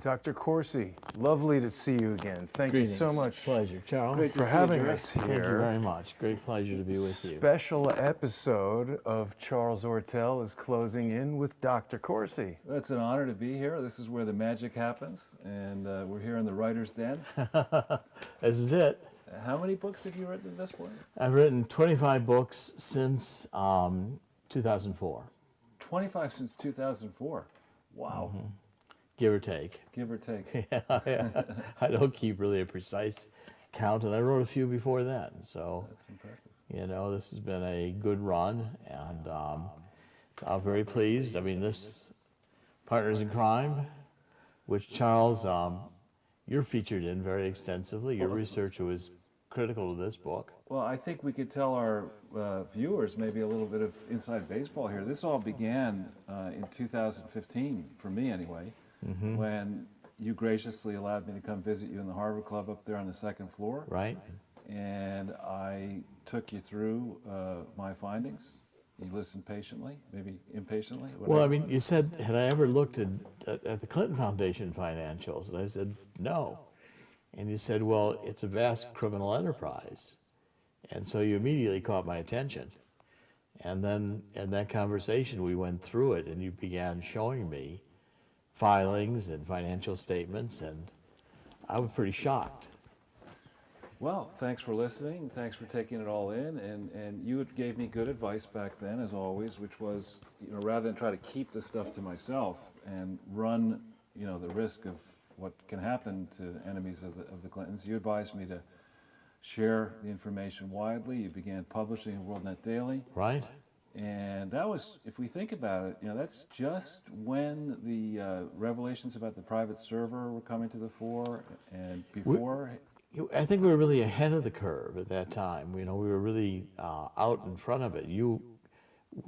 Dr. Corsi, lovely to see you again. Thank you so much Pleasure, Charles. Great for having us here. Thank you very much. Great pleasure to be with you. Special episode of Charles Ortel is closing in with Dr. Corsi. It's an honor to be here. This is where the magic happens, and we're here in the writer's den. This is it. How many books have you written at this point? I've written 25 books since 2004. 25 since 2004. Wow. Mm-hmm. Give or take. Give or take. Yeah. I don't keep really a precise count, and I wrote a few before then. So That's impressive. You know, this has been a good run, and I'm very pleased. I mean, this Partners in Crime, which Charles, you're featured in very extensively. Your research was critical to this book. Well, I think we could tell our viewers maybe a little bit of inside baseball here. This all began in 2015, for me anyway, when you graciously allowed me to come visit you in the Harvard Club up there on the second floor. Right. And I took you through my findings. You listened patiently, maybe impatiently. Whatever. Well, I mean, you said, had I ever looked at the Clinton Foundation financials? And I said, no. And you said, well, it's a vast criminal enterprise. And so you immediately caught my attention. And then in that conversation, we went through it, and you began showing me filings and financial statements, and I was pretty shocked. Well, thanks for listening. Thanks for taking it all in. And you gave me good advice back then, as always, which was, rather than try to keep the stuff to myself and run, the risk of what can happen to enemies of the Clintons, you advised me to share the information widely. You began publishing in WorldNet Daily. Right. And that was, if we think about it, that's just when the revelations about the private server were coming to the fore, and before. I think we were really ahead of the curve at that time. We were really out in front of it.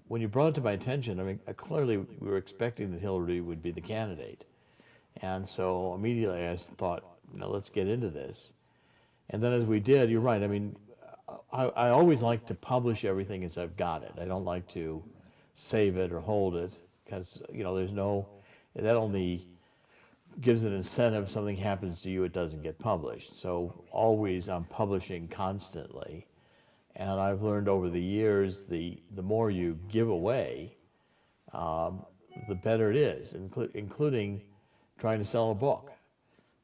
When you brought it to my attention, I mean, clearly we were expecting that Hillary would be the candidate. And so immediately I thought, let's get into this. And then as we did, you're right. I mean, I always like to publish everything as I've got it. I don't like to save it or hold it, because, that only gives an incentive. If something happens to you, it doesn't get published. So always I'm publishing constantly. And I've learned over the years, the more you give away, the better it is, including trying to sell a book.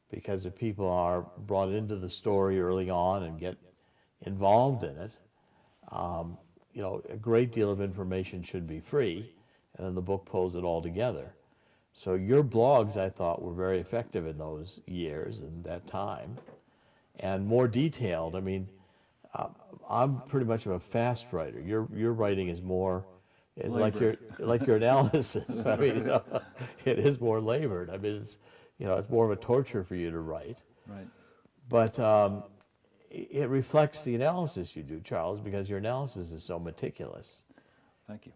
Because if people are brought into the story early on and get involved in it, a great deal of information should be free, and then the book pulls it all together. So your blogs, I thought, were very effective in those years and that time, and more detailed. I mean, I'm pretty much of a fast writer. Your writing is more, like your analysis. I mean, it is more labored. I mean, it's more of a torture for you to write. Right. But it reflects the analysis you do, Charles, because your analysis is so meticulous. Thank you.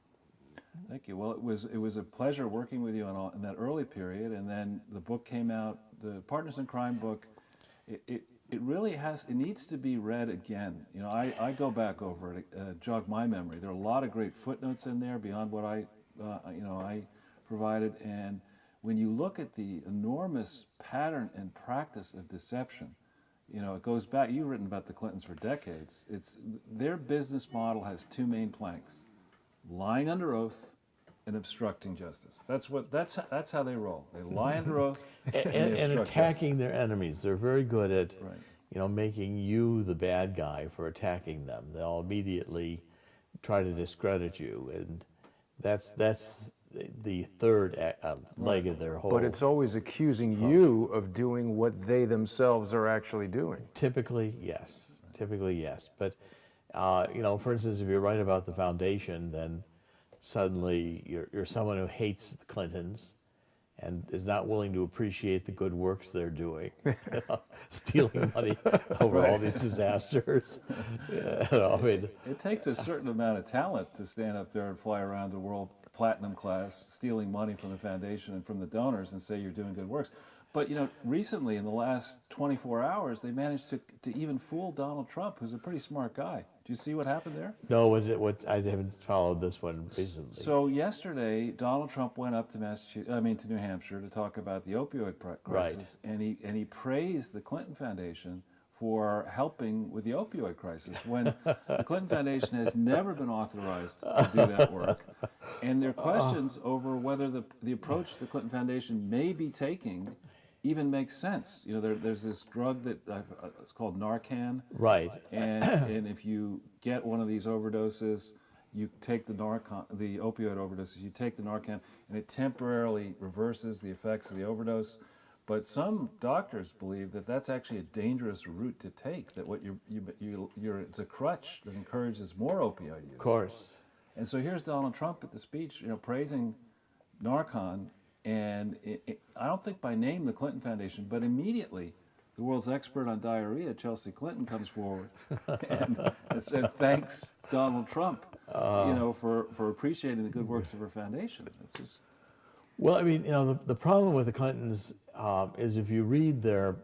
Thank you. Well, it was a pleasure working with you in that early period, and then the book came out, the Partners in Crime book. It really needs to be read again. I go back over it, jog my memory. There are a lot of great footnotes in there beyond what I provided, and when you look at the enormous pattern and practice of deception, it goes back. You've written about the Clintons for decades. Their business model has two main planks: lying under oath and obstructing justice. That's how they roll. They lie under oath and attacking their enemies. They're very good at right. Making you the bad guy for attacking them. They'll immediately try to discredit you, and that's the third leg of their whole. But it's always accusing you of doing what they themselves are actually doing. Typically, yes. But, for instance, if you write about the foundation, then suddenly you're someone who hates the Clintons and is not willing to appreciate the good works they're doing, stealing money over all these disasters. I mean, it takes a certain amount of talent to stand up there and fly around the world platinum class, stealing money from the foundation and from the donors and say you're doing good works. But recently in the last 24 hours, they managed to even fool Donald Trump, who's a pretty smart guy. Do you see what happened there? No, I haven't followed this one recently. So yesterday, Donald Trump went up to to New Hampshire to talk about the opioid crisis, and he praised the Clinton Foundation for helping with the opioid crisis when the Clinton Foundation has never been authorized to do that work. And there are questions over whether the approach the Clinton Foundation may be taking even makes sense. There's this drug that it's called Narcan. Right. And if you get one of these overdoses, you take the opioid overdoses, you take the Narcan, and it temporarily reverses the effects of the overdose. But some doctors believe that that's actually a dangerous route to take. That it's a crutch that encourages more opioid use. Of course. And so here's Donald Trump at the speech, praising Narcan, and I don't think by name the Clinton Foundation, but immediately the world's expert on diarrhea, Chelsea Clinton, comes forward and said thanks Donald Trump, for appreciating the good works of her foundation. It's just. Well, I mean, the problem with the Clintons is if you read their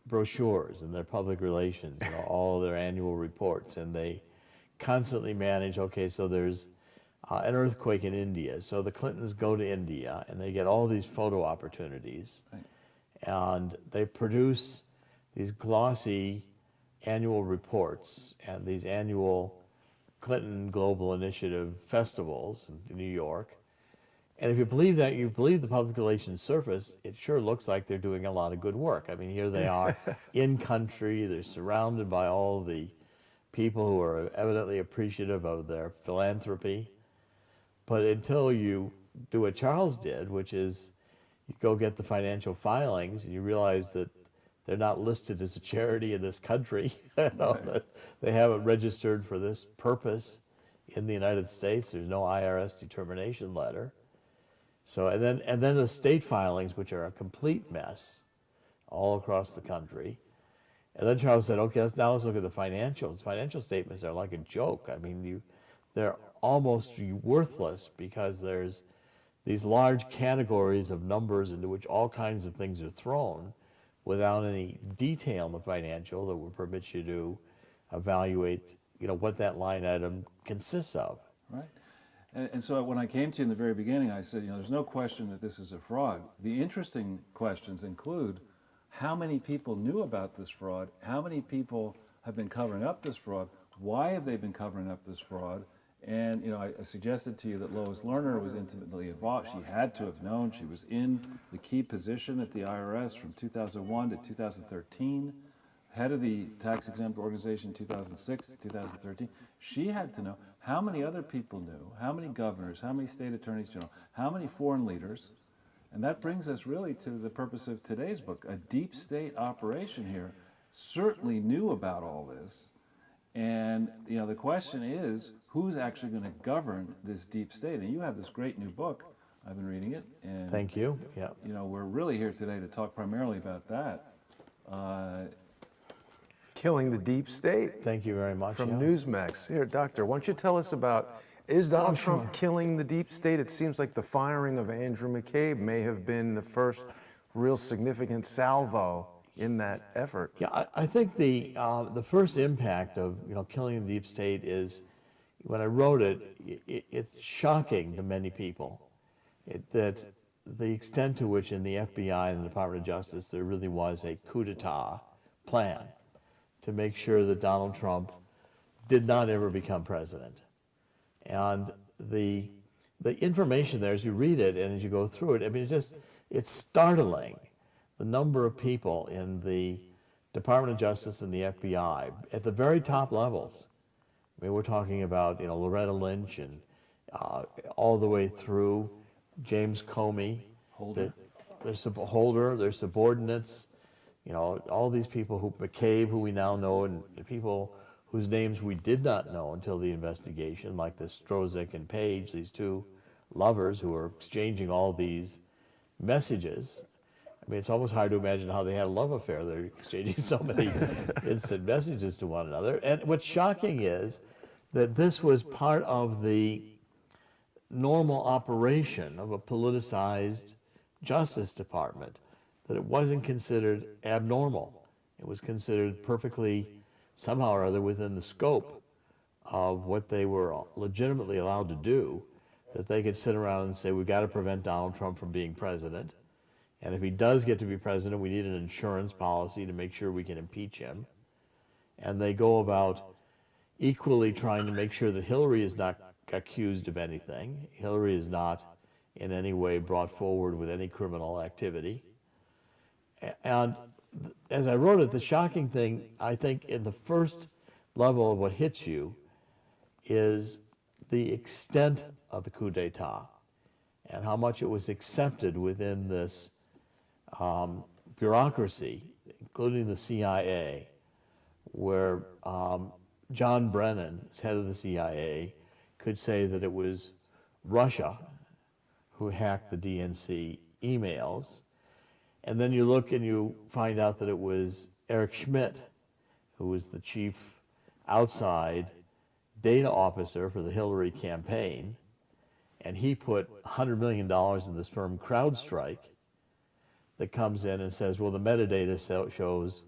brochures and their public relations, all of their annual reports, and they constantly manage, okay, so there's an earthquake in India, so the Clintons go to India and they get all these photo opportunities, Right. and they produce these glossy annual reports and these annual Clinton Global Initiative festivals in New York. And if you believe that, you believe the public relations surface, it sure looks like they're doing a lot of good work. I mean, here they are in country, they're surrounded by all the people who are evidently appreciative of their philanthropy. But until you do what Charles did, which is you go get the financial filings and you realize that they're not listed as a charity in this country, that they haven't registered for this purpose in the United States, there's no IRS determination letter. So, and then the state filings, which are a complete mess all across the country. And then Charles said, okay, now let's look at the financials. The financial statements are like a joke. I mean, they're almost worthless because there's these large categories of numbers into which all kinds of things are thrown without any detail in the financial that would permit you to evaluate, what that line item consists of. Right. And so when I came to you in the very beginning, I said, there's no question that this is a fraud. The interesting questions include how many people knew about this fraud, how many people have been covering up this fraud, why have they been covering up this fraud? And I suggested to you that Lois Lerner was intimately involved. She had to have known. She was in the key position at the IRS from 2001 to 2013. Head of the tax-exempt organization 2006 to 2013, she had to know how many other people knew, how many governors, how many state attorneys general, how many foreign leaders. And that brings us really to the purpose of today's book. A deep state operation here certainly knew about all this. And the question is, who's actually going to govern this deep state? And you have this great new book. I've been reading it. And, thank you. Yeah. We're really here today to talk primarily about that. Killing the Deep State. Thank you very much. From yeah. Newsmax. Here, Doctor, why don't you tell us about, is Donald Trump killing the deep state? It seems like the firing of Andrew McCabe may have been the first real significant salvo in that effort. Yeah, I think the first impact of killing the deep state is, when I wrote it, it's shocking to many people that the extent to which in the FBI and the Department of Justice there really was a coup d'etat plan to make sure that Donald Trump did not ever become president. And the information there, as you read it and as you go through it, I mean, it's startling, the number of people in the Department of Justice and the FBI at the very top levels. I mean, we're talking about Loretta Lynch and all the way through James Comey, Holder, their subordinates, all these people McCabe, who we now know, and the people whose names we did not know until the investigation, like the Strozik and Page, these two lovers who were exchanging all these messages. I mean, it's almost hard to imagine how they had a love affair. They're exchanging so many instant messages to one another. And what's shocking is that this was part of the normal operation of a politicized Justice Department. that it wasn't considered abnormal. It was considered perfectly, somehow or other, within the scope of what they were legitimately allowed to do, that they could sit around and say, we've got to prevent Donald Trump from being president. And if he does get to be president, we need an insurance policy to make sure we can impeach him. And they go about equally trying to make sure that Hillary is not accused of anything. Hillary is not in any way brought forward with any criminal activity. And as I wrote it, the shocking thing, I think, in the first level of what hits you is the extent of the coup d'etat and how much it was accepted within this bureaucracy, including the CIA, where John Brennan, as head of the CIA, could say that it was Russia who hacked the DNC emails. And then you look and you find out that it was Eric Schmidt, who was the chief outside data officer for the Hillary campaign, and he put $100 million in this firm CrowdStrike that comes in and says, well, the metadata shows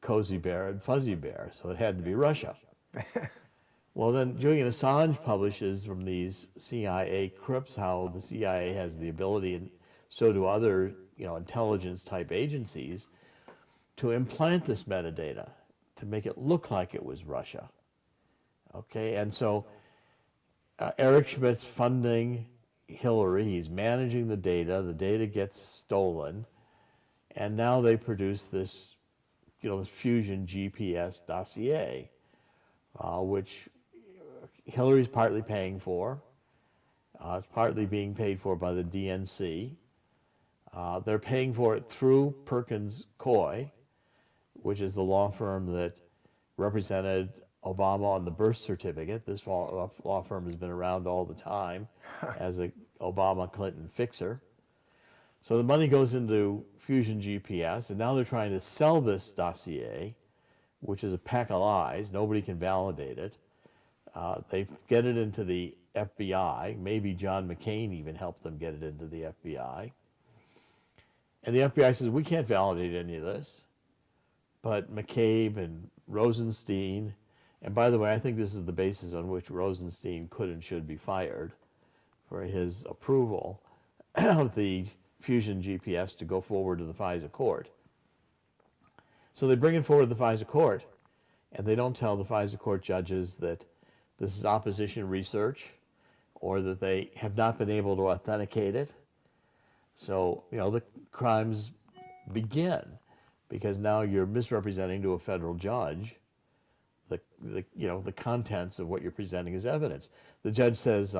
Cozy Bear and Fuzzy Bear, so it had to be Russia. Well, then Julian Assange publishes from these CIA crypts how the CIA has the ability, and so do other intelligence-type agencies, to implant this metadata to make it look like it was Russia. Okay, and so Eric Schmidt's funding Hillary, he's managing the data gets stolen, and now they produce this, this Fusion GPS dossier, which Hillary's partly paying for. It's partly being paid for by the DNC. They're paying for it through Perkins Coie, which is the law firm that represented Obama on the birth certificate. This law firm has been around all the time as a Obama-Clinton fixer. So the money goes into Fusion GPS, and now they're trying to sell this dossier, which is a pack of lies. Nobody can validate it. They get it into the FBI. Maybe John McCain even helped them get it into the FBI. And the FBI says, we can't validate any of this. But McCabe and Rosenstein, and by the way, I think this is the basis on which Rosenstein could and should be fired for his approval of the Fusion GPS to go forward to the FISA court. So they bring it forward to the FISA court, and they don't tell the FISA court judges that this is opposition research or that they have not been able to authenticate it. So, the crimes begin because now you're misrepresenting to a federal judge the contents of what you're presenting as evidence. The judge says,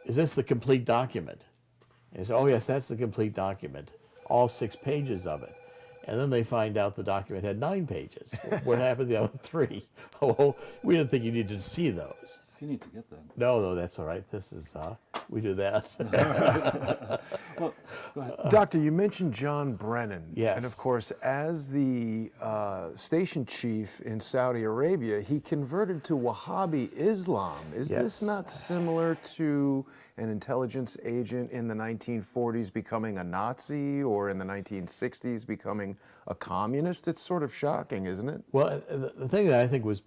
is this the complete document? And he says, oh yes, that's the complete document, all 6 pages of it. And then they find out the document had 9 pages. What happened to the other 3? Oh, we didn't think you needed to see those. If you need to get them. No, that's all right. This is, we do that. Well, go ahead. Doctor, you mentioned John Brennan. Yes. And of course, as the station chief in Saudi Arabia, he converted to Wahhabi Islam. Is this not similar to an intelligence agent in the 1940s becoming a Nazi or in the 1960s becoming a communist? It's sort of shocking, isn't it? Well, the thing that I think was,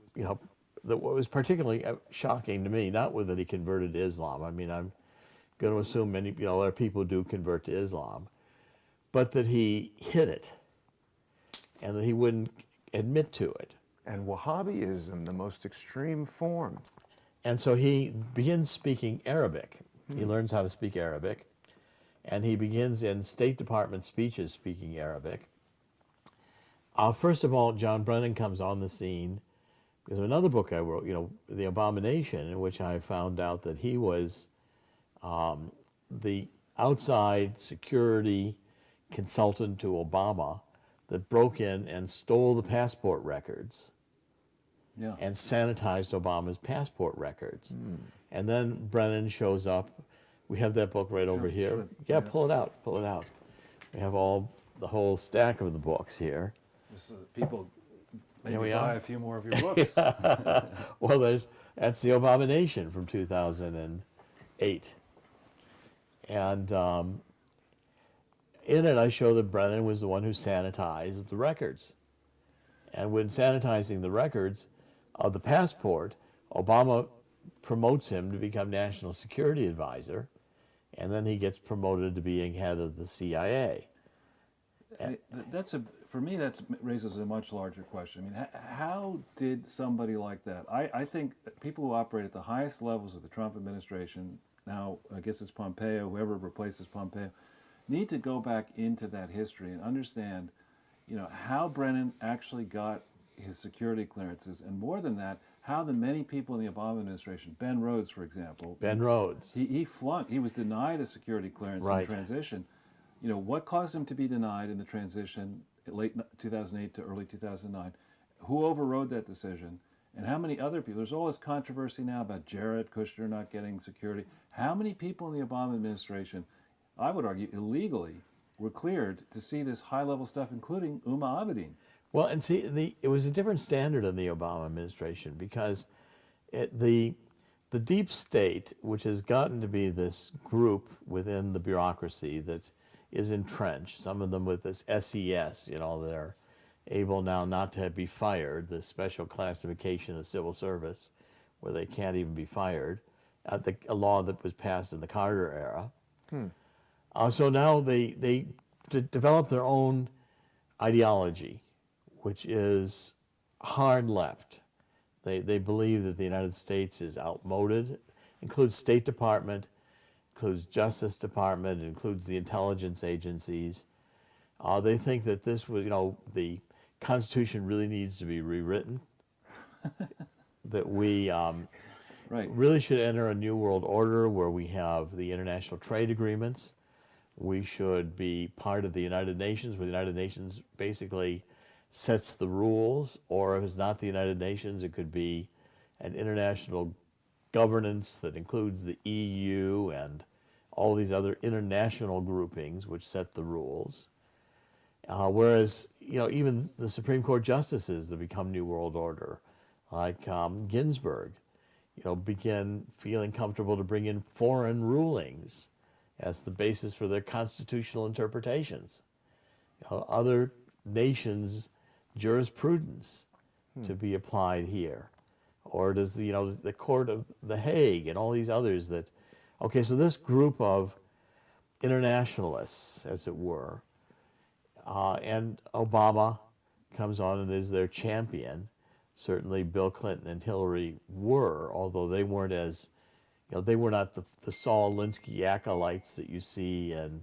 what was particularly shocking to me, not that he converted to Islam. I mean, I'm going to assume many, a lot of people do convert to Islam, but that he hid it and that he wouldn't admit to it. And Wahhabism, the most extreme form. And so he begins speaking Arabic. He learns how to speak Arabic, and he begins in State Department speeches speaking Arabic. First of all, John Brennan comes on the scene because of another book I wrote, The Abomination, in which I found out that he was the outside security consultant to Obama that broke in and stole the passport records and sanitized Obama's passport records. And then Brennan shows up. We have that book right over here. Sure. Yeah, pull it out. We have the whole stack of the books here. Just so that people maybe we buy are. a few more of your books. Well, that's The Abomination from 2008. And in it, I show that Brennan was the one who sanitized the records. And when sanitizing the records of the passport, Obama promotes him to become National Security Advisor, and then he gets promoted to being head of the CIA. For me, that raises a much larger question. I mean, how did somebody like that? I think people who operate at the highest levels of the Trump administration, now I guess it's Pompeo, whoever replaces Pompeo, need to go back into that history and understand, how Brennan actually got his security clearances, and more than that, how the many people in the Obama administration, Ben Rhodes, for example, he flunked. He was denied a security clearance in transition. What caused him to be denied in the transition late 2008 to early 2009? Who overrode that decision? And how many other people? There's all this controversy now about Jared Kushner not getting security. How many people in the Obama administration, I would argue illegally, were cleared to see this high-level stuff, including Uma Abedin? Well, and see, it was a different standard in the Obama administration because the deep state, which has gotten to be this group within the bureaucracy that is entrenched, some of them with this SES, that are able now not to be fired, the special classification of civil service, where they can't even be fired, a law that was passed in the Carter era. So now they develop their own ideology, which is hard left. They believe that the United States is outmoded, includes State Department, includes Justice Department, includes the intelligence agencies. They think that this was, the Constitution really needs to be rewritten, that we really should enter a new world order where we have the international trade agreements. We should be part of the United Nations, where the United Nations basically sets the rules, or if it's not the United Nations, it could be an international governance that includes the EU and all these other international groupings which set the rules. Whereas, even the Supreme Court justices that become New World Order, like Ginsburg, begin feeling comfortable to bring in foreign rulings as the basis for their constitutional interpretations. Other nations' jurisprudence to be applied here. Or does the Court of The Hague and all these others that, okay, so this group of internationalists, as it were, and Obama comes on and is their champion. Certainly Bill Clinton and Hillary were, although they weren't as, they were not the Saul Alinsky acolytes that you see in,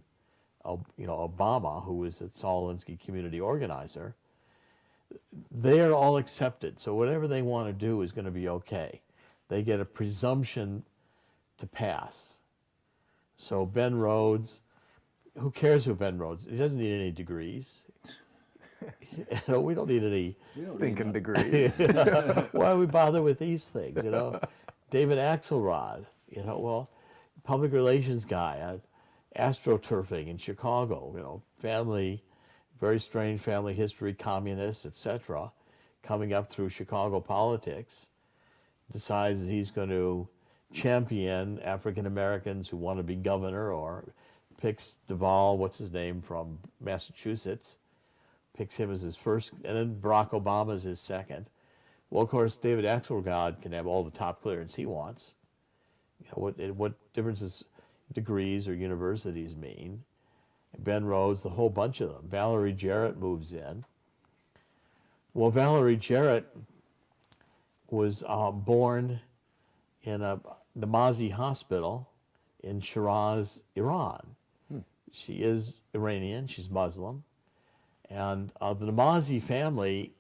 Obama, who was a Saul Alinsky community organizer. They are all accepted, so whatever they want to do is going to be okay. They get a presumption to pass. So Ben Rhodes, who cares who Ben Rhodes? He doesn't need any degrees. We don't need any stinking degrees. Why do we bother with these things? David Axelrod, public relations guy, astroturfing in Chicago. Family, very strange family history, communists, etc. Coming up through Chicago politics, decides that he's going to champion African Americans who want to be governor, or picks Deval, what's his name, from Massachusetts, picks him as his first, and then Barack Obama is his second. Well, of course, David Axelrod can have all the top clearance he wants. What difference does degrees or universities mean? Ben Rhodes, the whole bunch of them. Valerie Jarrett moves in. Well, Valerie Jarrett was born in a Namazi hospital in Shiraz, Iran. She is Iranian, she's Muslim. And the Namazi family,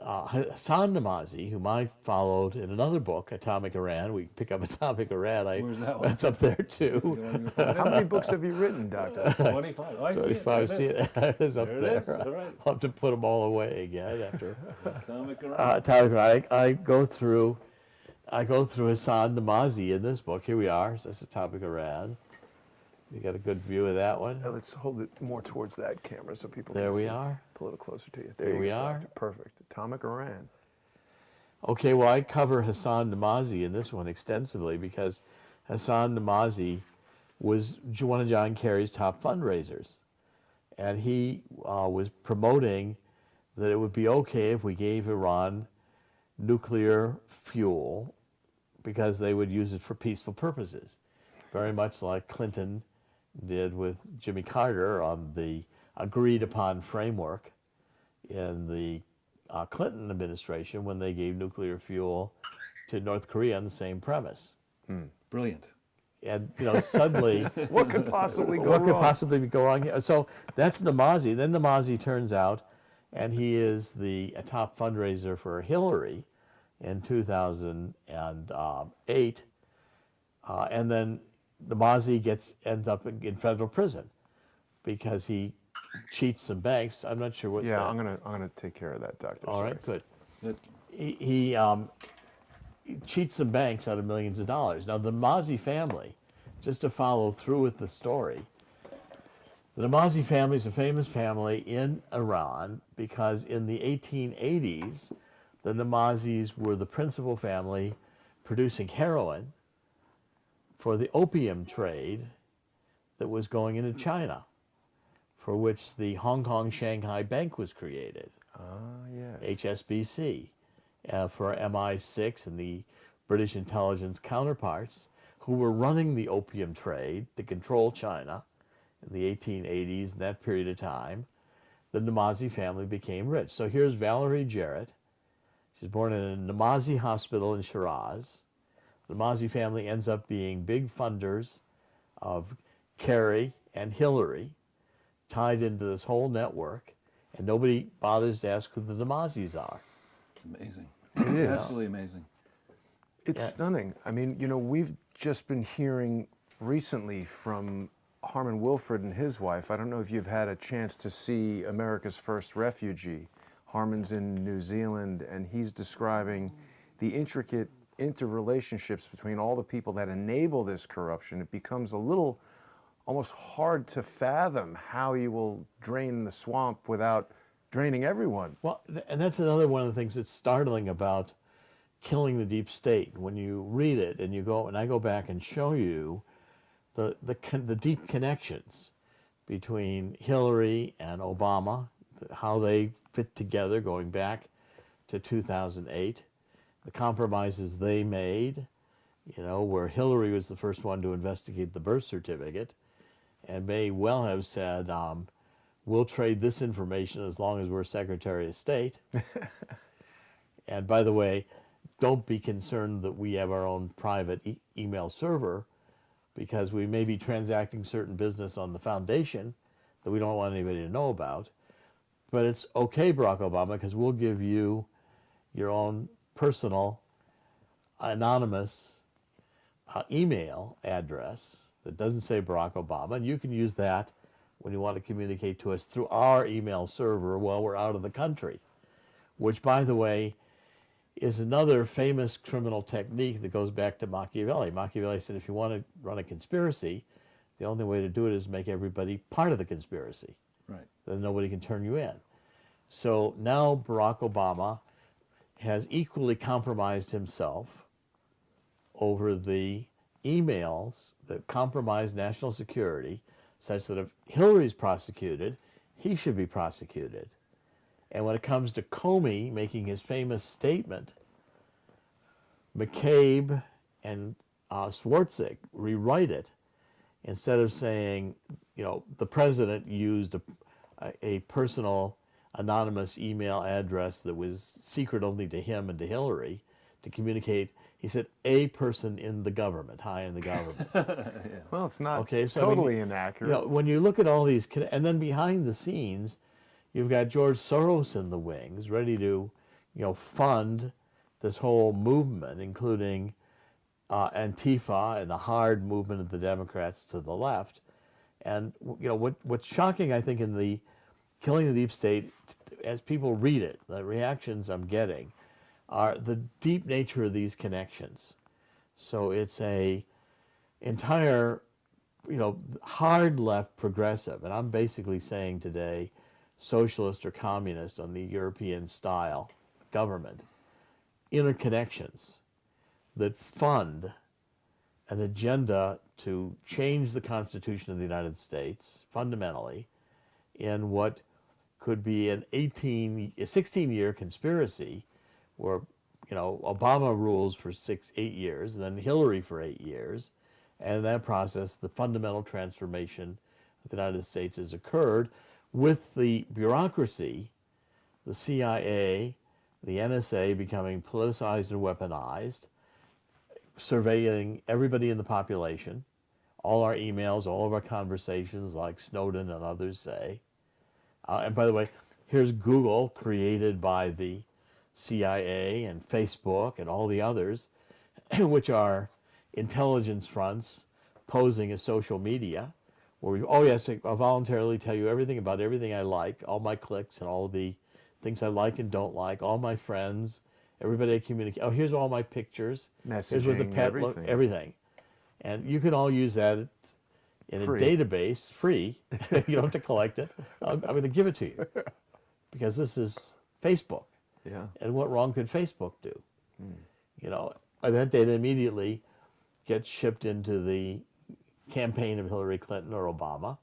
Hassan Namazi, whom I followed in another book, Atomic Iran. We pick up Atomic Iran. Where's that one? That's up there too. How many books have you written, Doctor? 25. Oh, I see 25. it. See it? It is up There there. it is. All right. I'll have to put them all away again after. Atomic Iran. Atomic Iran. I go through Hassan Namazi in this book. Here we are. So that's Atomic Iran. You got a good view of that one? Let's hold it more towards that camera so people There can we see. are. Pull it closer to you. There you we go, are. Doctor. Perfect. Atomic Iran. Okay, well, I cover Hassan Namazi in this one extensively because Hassan Namazi was one of John Kerry's top fundraisers. And he was promoting that it would be okay if we gave Iran nuclear fuel because they would use it for peaceful purposes, very much like Clinton did with Jimmy Carter on the agreed upon framework in the Clinton administration when they gave nuclear fuel to North Korea on the same premise. Brilliant. And suddenly, What could possibly go what wrong? could possibly go wrong here? So that's Namazi. Then Namazi turns out, and he is a top fundraiser for Hillary in 2008. And then Namazi ends up in federal prison because he cheats some banks. I'm not sure what. Yeah, I'm gonna take care of that, Doctor. All right, good. That- He cheats some banks out of millions of dollars. Now, the Namazi family, just to follow through with the story, the Namazi family is a famous family in Iran because in the 1880s, the Namazis were the principal family producing heroin for the opium trade that was going into China, for which the Hong Kong Shanghai Bank was created. Yes. HSBC, for MI6 and the British intelligence counterparts who were running the opium trade to control China in the 1880s, in that period of time. The Namazi family became rich. So here's Valerie Jarrett. She's born in a Namazi hospital in Shiraz. The Namazi family ends up being big funders of Kerry and Hillary, tied into this whole network, and nobody bothers to ask who the Namazis are. Amazing. It is. Absolutely amazing. It's Yeah. stunning. I mean, we've just been hearing recently from Harmon Wilford and his wife. I don't know if you've had a chance to see America's First Refugee. Harmon's in New Zealand, and he's describing the intricate interrelationships between all the people that enable this corruption. It becomes a little almost hard to fathom how you will drain the swamp without draining everyone. Well, and that's another one of the things that's startling about Killing the Deep State. When you read it and I go back and show you the deep connections between Hillary and Obama, how they fit together going back to 2008, the compromises they made, where Hillary was the first one to investigate the birth certificate and may well have said, we'll trade this information as long as we're Secretary of State. And by the way, don't be concerned that we have our own private email server, because we may be transacting certain business on the foundation that we don't want anybody to know about. But it's okay, Barack Obama, because we'll give you your own personal anonymous email address that doesn't say Barack Obama, and you can use that when you want to communicate to us through our email server while we're out of the country, which, by the way, is another famous criminal technique that goes back to Machiavelli. Machiavelli said if you want to run a conspiracy, the only way to do it is make everybody part of the conspiracy. Right. Then nobody can turn you in. So now Barack Obama has equally compromised himself over the emails that compromise national security, such that if Hillary's prosecuted, he should be prosecuted. And when it comes to Comey making his famous statement, McCabe and Swartzig rewrite it. Instead of saying, the president used a personal anonymous email address that was secret only to him and to Hillary to communicate, he said, a person in the government, high in the government. Well, it's not Okay, so totally inaccurate. when you look at all these, and then behind the scenes, you've got George Soros in the wings, ready to, fund this whole movement, including Antifa and the hard movement of the Democrats to the left. And what's shocking, I think, in the Killing the Deep State, as people read it, the reactions I'm getting are the deep nature of these connections. So it's a entire, hard left progressive, and I'm basically saying today, socialist or communist on the European style government, interconnections that fund an agenda to change the Constitution of the United States fundamentally in what could be a 16-year conspiracy where, Obama rules for 8 years, and then Hillary for 8 years, and in that process, the fundamental transformation of the United States has occurred with the bureaucracy, the CIA, the NSA becoming politicized and weaponized, surveilling everybody in the population, all our emails, all of our conversations, like Snowden and others say. And by the way, here's Google, created by the CIA and Facebook and all the others, which are intelligence fronts posing as social media, where I'll voluntarily tell you everything about everything I like, all my clicks and all the things I like and don't like, all my friends, everybody I communicate. Oh, here's all my pictures. Here's where the Messaging, pet everything. Everything. And you can all use that in Free. a database, free. You don't have to collect it. I'm going to give it to you because this is Facebook. Yeah. And what wrong could Facebook do? And that data immediately gets shipped into the campaign of Hillary Clinton or Obama,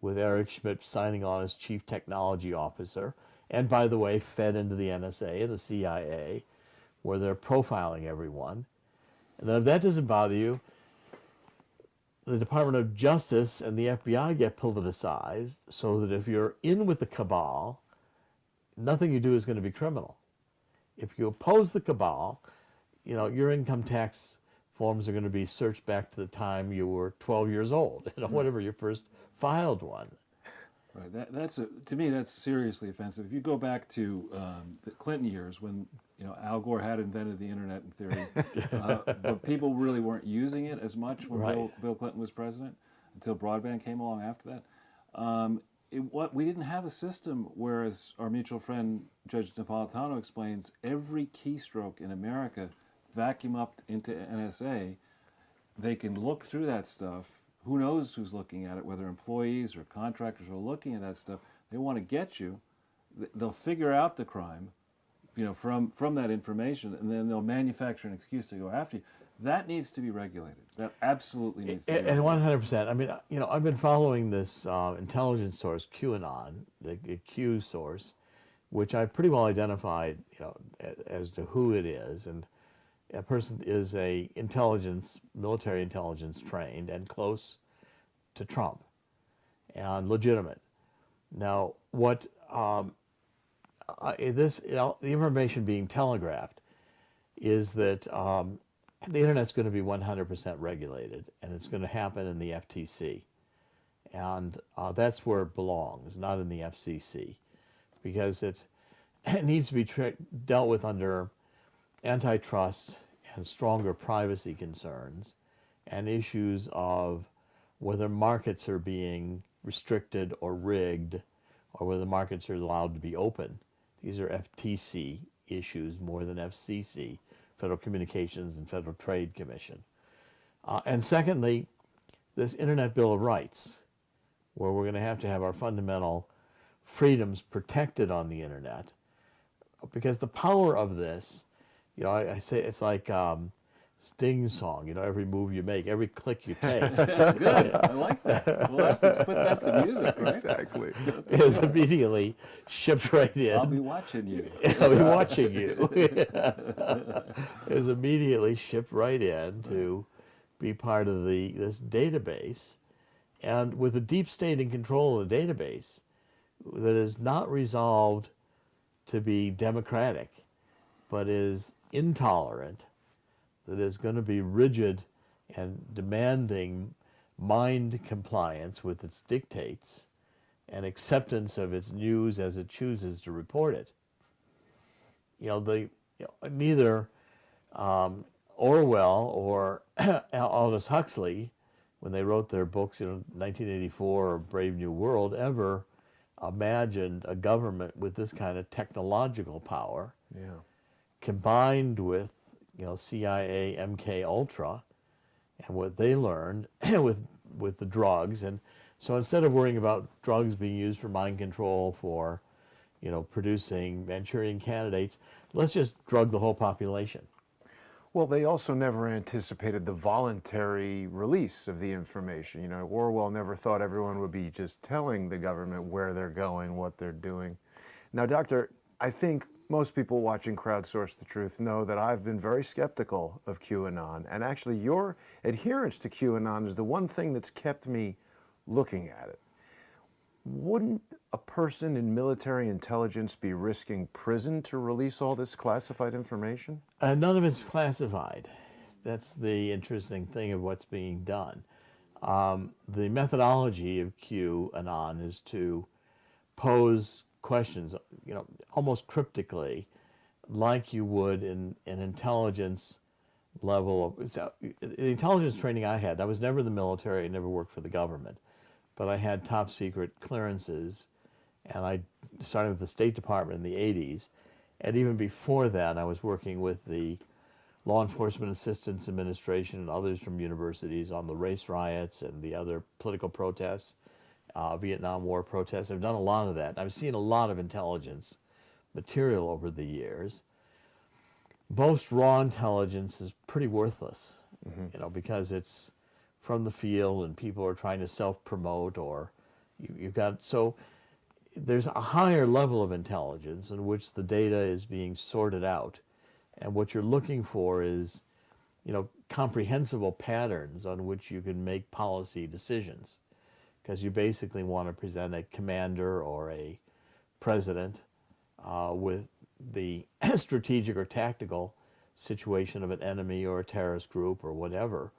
with Eric Schmidt signing on as chief technology officer, and by the way, fed into the NSA and the CIA, where they're profiling everyone. And then if that doesn't bother you, the Department of Justice and the FBI get politicized so that if you're in with the cabal, nothing you do is going to be criminal. If you oppose the cabal, your income tax forms are going to be searched back to the time you were 12 years old, whatever you first filed one. Right. To me, that's seriously offensive. If you go back to the Clinton years when Al Gore had invented the internet in theory, but people really weren't using it as much when Right. Bill Clinton was president until broadband came along after that. We didn't have a system where, as our mutual friend Judge Napolitano explains, every keystroke in America vacuum up into NSA. They can look through that stuff. Who knows who's looking at it, whether employees or contractors are looking at that stuff. They want to get you. They'll figure out the crime, from that information, and then they'll manufacture an excuse to go after you. That needs to be regulated. That absolutely needs to be regulated. And 100%. I mean, I've been following this intelligence source, QAnon, the Q source, which I pretty well identified, as to who it is. And a person is military intelligence trained and close to Trump and legitimate. Now, what the information being telegraphed is that the internet's going to be 100% regulated, and it's going to happen in the FTC. And that's where it belongs, not in the FCC, because it needs to be dealt with under antitrust and stronger privacy concerns and issues of whether markets are being restricted or rigged or whether markets are allowed to be open. These are FTC issues more than FCC, Federal Communications and Federal Trade Commission. And secondly, this Internet Bill of Rights, where we're going to have our fundamental freedoms protected on the internet, because the power of this, I say it's like Sting's song, every move you make, every click you take. Good. I like that. We'll have to put that to music, right? Exactly. Is immediately shipped right in. I'll be watching you. I'll be watching you. Is immediately shipped right in to be part of this database, and with the deep state in control of the database, that is not resolved to be democratic, but is intolerant, that is going to be rigid and demanding mind compliance with its dictates and acceptance of its news as it chooses to report it. Neither Orwell or Aldous Huxley, when they wrote their books, 1984 or Brave New World, ever imagined a government with this kind of technological power, combined with CIA, MK Ultra, and what they learned with the drugs. And so instead of worrying about drugs being used for mind control, for producing Manchurian candidates, let's just drug the whole population. Well, they also never anticipated the voluntary release of the information. You know, Orwell never thought everyone would be just telling the government where they're going, what they're doing. Now, Doctor, I think most people watching Crowdsource the Truth know that I've been very skeptical of QAnon. And actually, your adherence to QAnon is the one thing that's kept me looking at it. Wouldn't a person in military intelligence be risking prison to release all this classified information? None of it's classified. That's the interesting thing of what's being done. The methodology of QAnon is to pose questions, you know, almost cryptically, like you would in an intelligence level. The intelligence training I had, I was never in the military, I never worked for the government, but I had top secret clearances, and I started with the State Department in the 80s. And even before that, I was working with the Law Enforcement Assistance Administration and others from universities on the race riots and the other political protests, Vietnam War protests. I've done a lot of that. I've seen a lot of intelligence material over the years. Most raw intelligence is pretty worthless, you know, because it's from the field and people are trying to self-promote, or you've got, so there's a higher level of intelligence in which the data is being sorted out, and what you're looking for is, you know, comprehensible patterns on which you can make policy decisions, because you basically want to present a commander or a president with the strategic or tactical situation of an enemy or a terrorist group or whatever,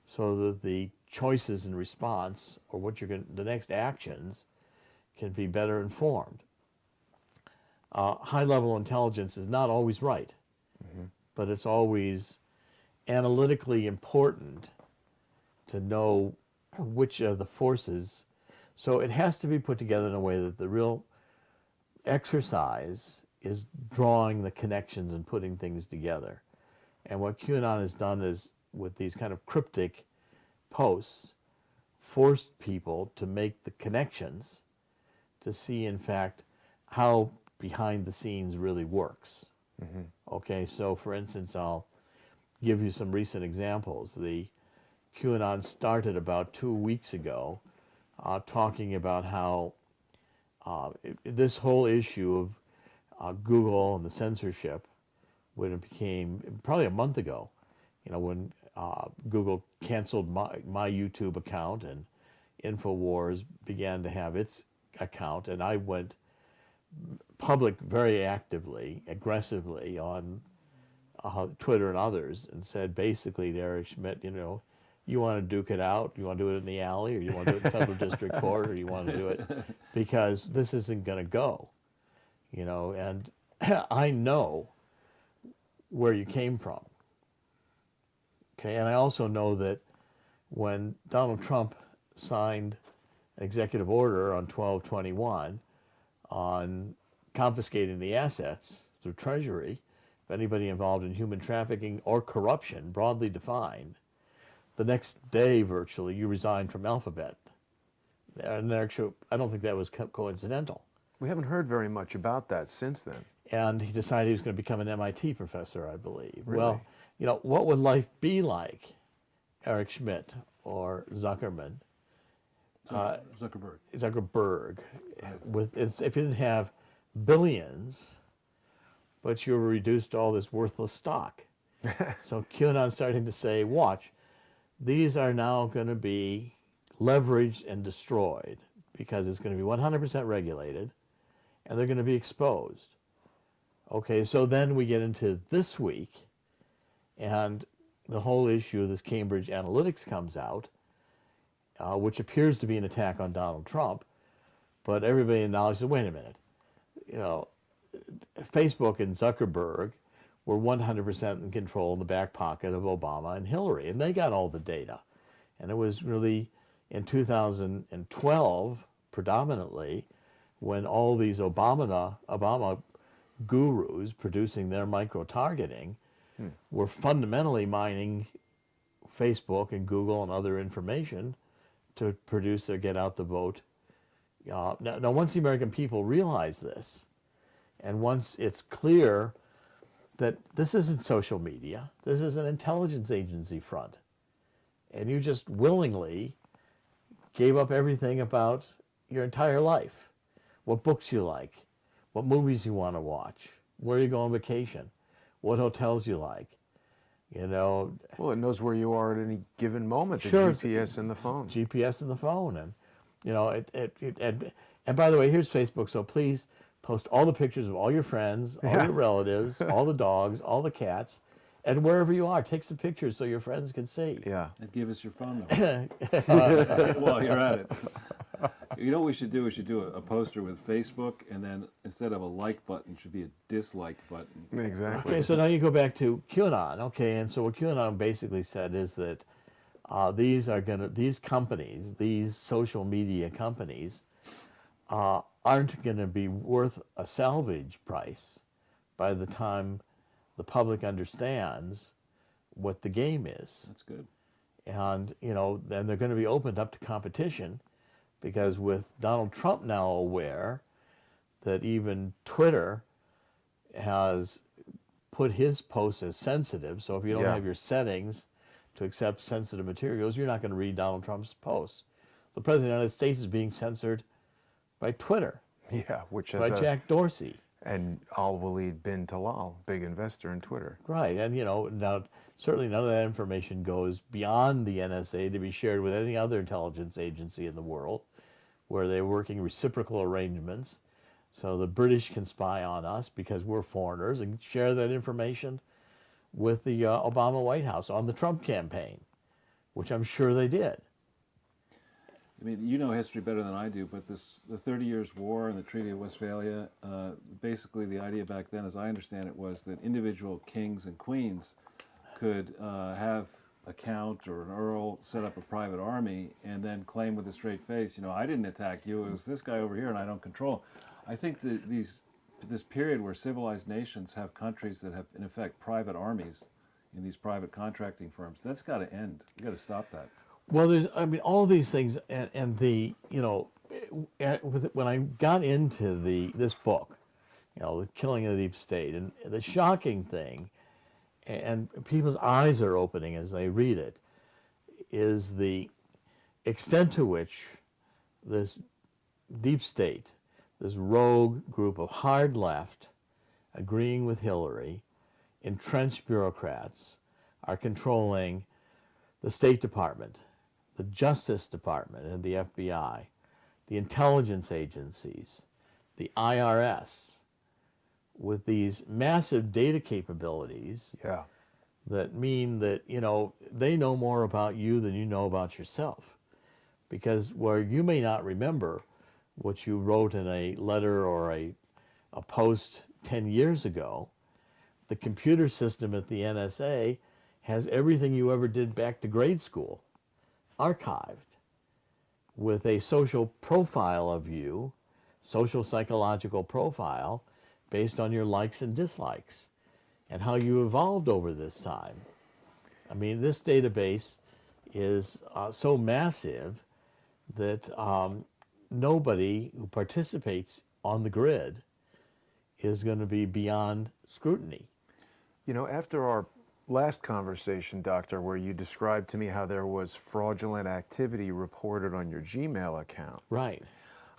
so that the choices in response, or what you're going, the next actions, can be better informed. High-level intelligence is not always right, but it's always analytically important to know which are the forces. So it has to be put together in a way that the real exercise is drawing the connections and putting things together. And what QAnon has done is, with these kind of cryptic posts, forced people to make the connections to see, in fact, how behind the scenes really works. Okay, so for instance, I'll give you some recent examples. The QAnon started about 2 weeks ago talking about how this whole issue of Google and the censorship, when it became, probably a month ago, you know, when Google canceled my YouTube account and InfoWars began to have its account, and I went public very actively, aggressively on Twitter and others, and said basically to Eric Schmidt, you know, you want to duke it out, you want to do it in the alley, or you want to do it in federal district court, or you want to do it, because this isn't going to go, you know, and I know where you came from. Okay, and I also know that when Donald Trump signed an executive order on 12/21 on confiscating the assets through Treasury of anybody involved in human trafficking or corruption, broadly defined, the next day virtually you resigned from Alphabet. And actually, I don't think that was coincidental. We haven't heard very much about that since then. And he decided he was going to become an MIT professor, I believe. Really? Well, you know, what would life be like, Eric Schmidt or Zuckerman? Zuckerberg. If you didn't have billions, but you were reduced to all this worthless stock. So QAnon's starting to say, watch, these are now going to be leveraged and destroyed, because it's going to be 100% regulated, and they're going to be exposed. Okay, so then we get into this week, and the whole issue of this Cambridge Analytics comes out, which appears to be an attack on Donald Trump, but everybody acknowledges, wait a minute, you know, Facebook and Zuckerberg were 100% in control in the back pocket of Obama and Hillary, and they got all the data. And it was really in 2012, predominantly, when all these Obama gurus producing their micro-targeting were fundamentally mining Facebook and Google and other information to produce their get out the vote. Now, once the American people realize this, and once it's clear that this isn't social media. This is an intelligence agency front. And you just willingly gave up everything about your entire life. What books you like, what movies you want to watch, where you go on vacation, what hotels you like. You know, Well, it knows where you are at any given moment, the Sure. GPS in the phone. GPS in the phone, and you know, and by the way, here's Facebook. So please post all the pictures of all your friends, all your relatives, all the dogs, all the cats, and wherever you are, take some pictures so your friends can see. Yeah. And give us your phone number. While you're at it. You know what we should do? We should do a poster with Facebook, and then instead of a like button, should be a dislike button. Exactly. Okay, so now you go back to QAnon. Okay, and so what QAnon basically said is that these companies, these social media companies, aren't going to be worth a salvage price by the time the public understands what the game is. That's good. And, you know, then they're going to be opened up to competition, because with Donald Trump now aware that even Twitter has put his posts as sensitive, so if you don't have your settings to accept sensitive materials, you're not going to read Donald Trump's posts. So the President of the United States is being censored by Twitter, Yeah, which is by Jack Dorsey. and Al-Walid bin Talal, big investor in Twitter. Right, and you know, now certainly none of that information goes beyond the NSA to be shared with any other intelligence agency in the world, where they're working reciprocal arrangements. So the British can spy on us because we're foreigners and share that information with the Obama White House on the Trump campaign, which I'm sure they did. I mean, you know history better than I do, but the 30 Years' War and the Treaty of Westphalia, basically the idea back then, as I understand it, was that individual kings and queens could have a count or an earl set up a private army and then claim with a straight face, you know, I didn't attack you, it was this guy over here and I don't control. I think that this period where civilized nations have countries that have, in effect, private armies in these private contracting firms, that's got to end. You got to stop that. Well, there's, I mean, all these things, and the, you know, when I got into this book, you know, The Killing of the Deep State, and the shocking thing, and people's eyes are opening as they read it, is the extent to which this deep state, this rogue group of hard left, agreeing with Hillary, entrenched bureaucrats, are controlling the State Department, the Justice Department and the FBI, the intelligence agencies, the IRS, with these massive data capabilities that mean that, you know, they know more about you than you know about yourself. Because where you may not remember what you wrote in a letter or a post 10 years ago, the computer system at the NSA has everything you ever did back to grade school archived with a social profile of you, social psychological profile based on your likes and dislikes and how you evolved over this time. I mean, this database is so massive that nobody who participates on the grid is going to be beyond scrutiny. You know, after our last conversation, Doctor, where you described to me how there was fraudulent activity reported on your Gmail account. Right.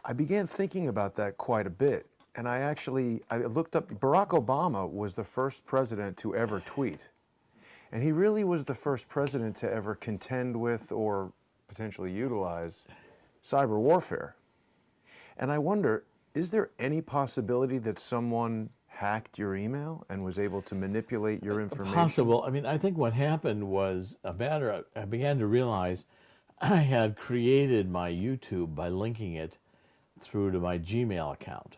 I began thinking about that quite a bit. And I looked up, Barack Obama was the first president to ever tweet. And he really was the first president to ever contend with or potentially utilize cyber warfare. And I wonder, is there any possibility that someone hacked your email and was able to manipulate your information? Possible. I mean, I think what happened was I began to realize I had created my YouTube by linking it through to my Gmail account.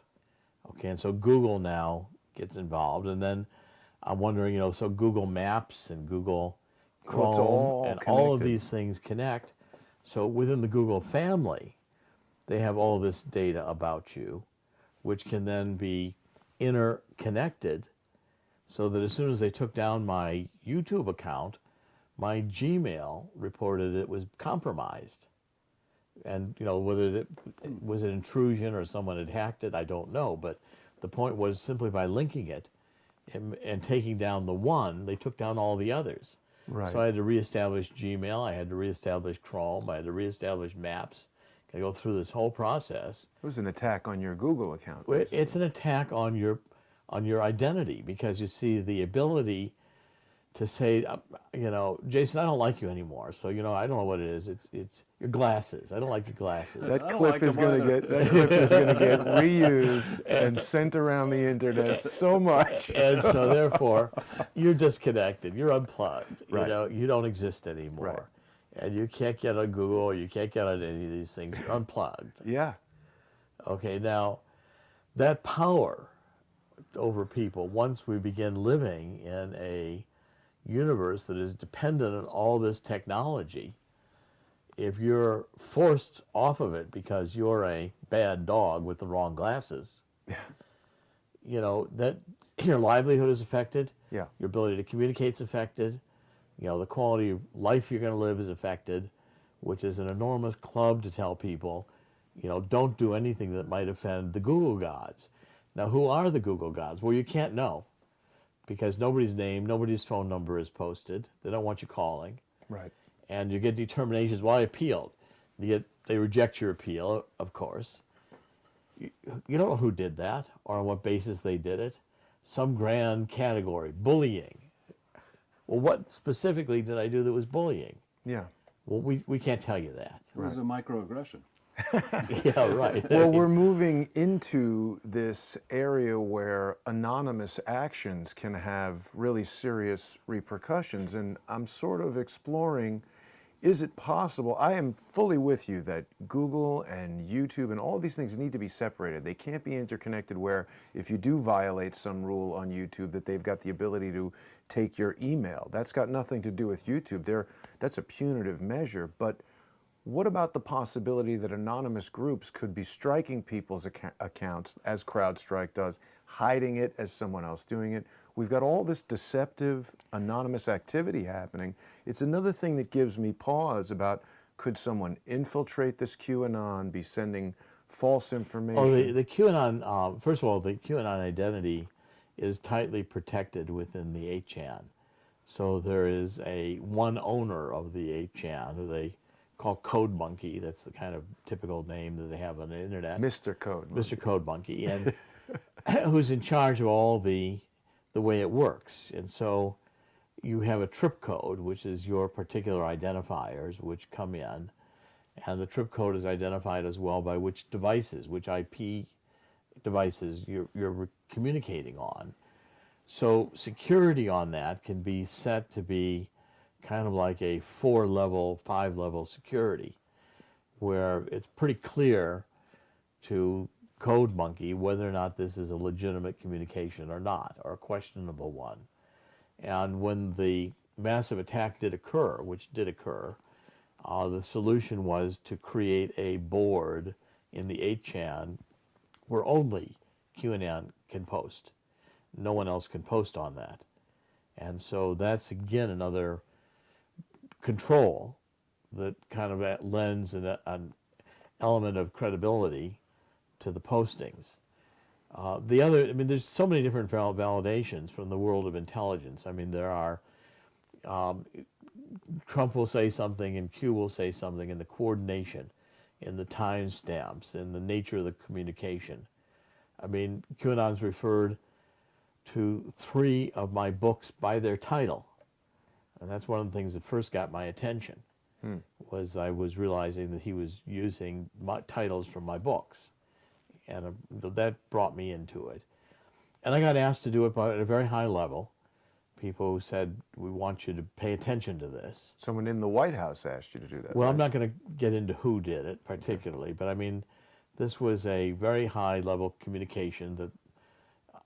Okay, and so Google now gets involved, and then I'm wondering, you know, so Google Maps and Google Chrome and all of these things connect. So within the Google family, they have all this data about you, which can then be interconnected, so that as soon as they took down my YouTube account, my Gmail reported it was compromised. And, you know, whether it was an intrusion or someone had hacked it, I don't know. But the point was, simply by linking it, and taking down the one, they took down all the others. Right. So I had to reestablish Gmail, I had to reestablish Chrome, I had to reestablish Maps. I go through this whole process. It was an attack on your Google account. It's an attack on your identity, because you see the ability to say, Jason, I don't like you anymore. So I don't know what it is. It's your glasses. I don't like your glasses. That I don't clip like is them going to either. get reused and sent around the internet so much. And so therefore, you're disconnected. You're unplugged. Right. You don't exist anymore. Right. And you can't get on Google, you can't get on any of these things. You're unplugged. Yeah. Okay, now that power over people, once we begin living in a universe that is dependent on all this technology, if you're forced off of it because you're a bad dog with the wrong glasses, that your livelihood is affected, Yeah. your ability to communicate is affected, the quality of life you're going to live is affected, which is an enormous club to tell people, don't do anything that might offend the Google gods. Now, who are the Google gods? Well, you can't know, because nobody's name, nobody's phone number is posted. They don't want you calling. Right. And you get determinations. Well, I appealed. They reject your appeal, of course. You don't know who did that or on what basis they did it. Some grand category, bullying. Well, what specifically did I do that was bullying? Yeah. Well, we can't tell you that. It was a microaggression. Yeah, right. Well, we're moving into this area where anonymous actions can have really serious repercussions. And I'm sort of exploring, is it possible? I am fully with you that Google and YouTube and all these things need to be separated. They can't be interconnected, where if you do violate some rule on YouTube, that they've got the ability to take your email. That's got nothing to do with YouTube. That's a punitive measure. But what about the possibility that anonymous groups could be striking people's accounts, as CrowdStrike does, hiding it as someone else doing it? We've got all this deceptive anonymous activity happening. It's another thing that gives me pause about, could someone infiltrate this QAnon, be sending false information? Oh, the QAnon, first of all, the QAnon identity is tightly protected within the 8chan. So there is one owner of the 8chan who they call Code Monkey. That's the kind of typical name that they have on the internet. Mr. Code. Mr. Code Monkey, and who's in charge of all the way it works. And so you have a trip code, which is your particular identifiers, which come in, and the trip code is identified as well by which devices, which IP devices you're communicating on. So security on that can be set to be kind of like a 4-level, 5-level security, where it's pretty clear to Code Monkey whether or not this is a legitimate communication or not, or a questionable one. And when the massive attack did occur, which did occur, the solution was to create a board in the 8chan where only QAnon can post. No one else can post on that. And so that's, again, another control that kind of lends an element of credibility to the postings. There's so many different validations from the world of intelligence. I mean, there are, Trump will say something and Q will say something, and the coordination, in the timestamps, in the nature of the communication. I mean, QAnon's referred to 3 of my books by their title. And that's one of the things that first got my attention, was I was realizing that he was using titles from my books. And that brought me into it. And I got asked to do it at a very high level. People who said, we want you to pay attention to this. Someone in the White House asked you to do that. Well, right? I'm not going to get into who did it particularly, but I mean, this was a very high level communication that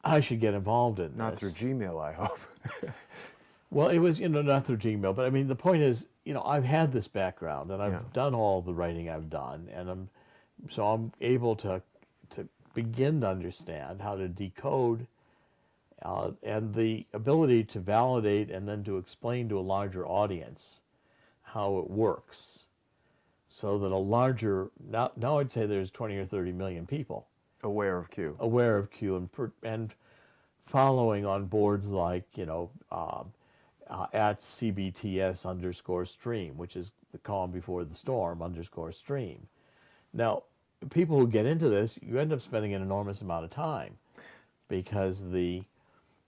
I should get involved in. Not through Gmail, I hope. Well, it was, not through Gmail, but I mean, the point is, I've had this background and I've done all the writing I've done, and I'm able to begin to understand how to decode and the ability to validate and then to explain to a larger audience how it works, so that a larger, now I'd say there's 20 or 30 million people Aware of Q. aware of Q, and following on boards like, at CBTS underscore stream, which is the calm before the storm underscore stream. Now, people who get into this, you end up spending an enormous amount of time because they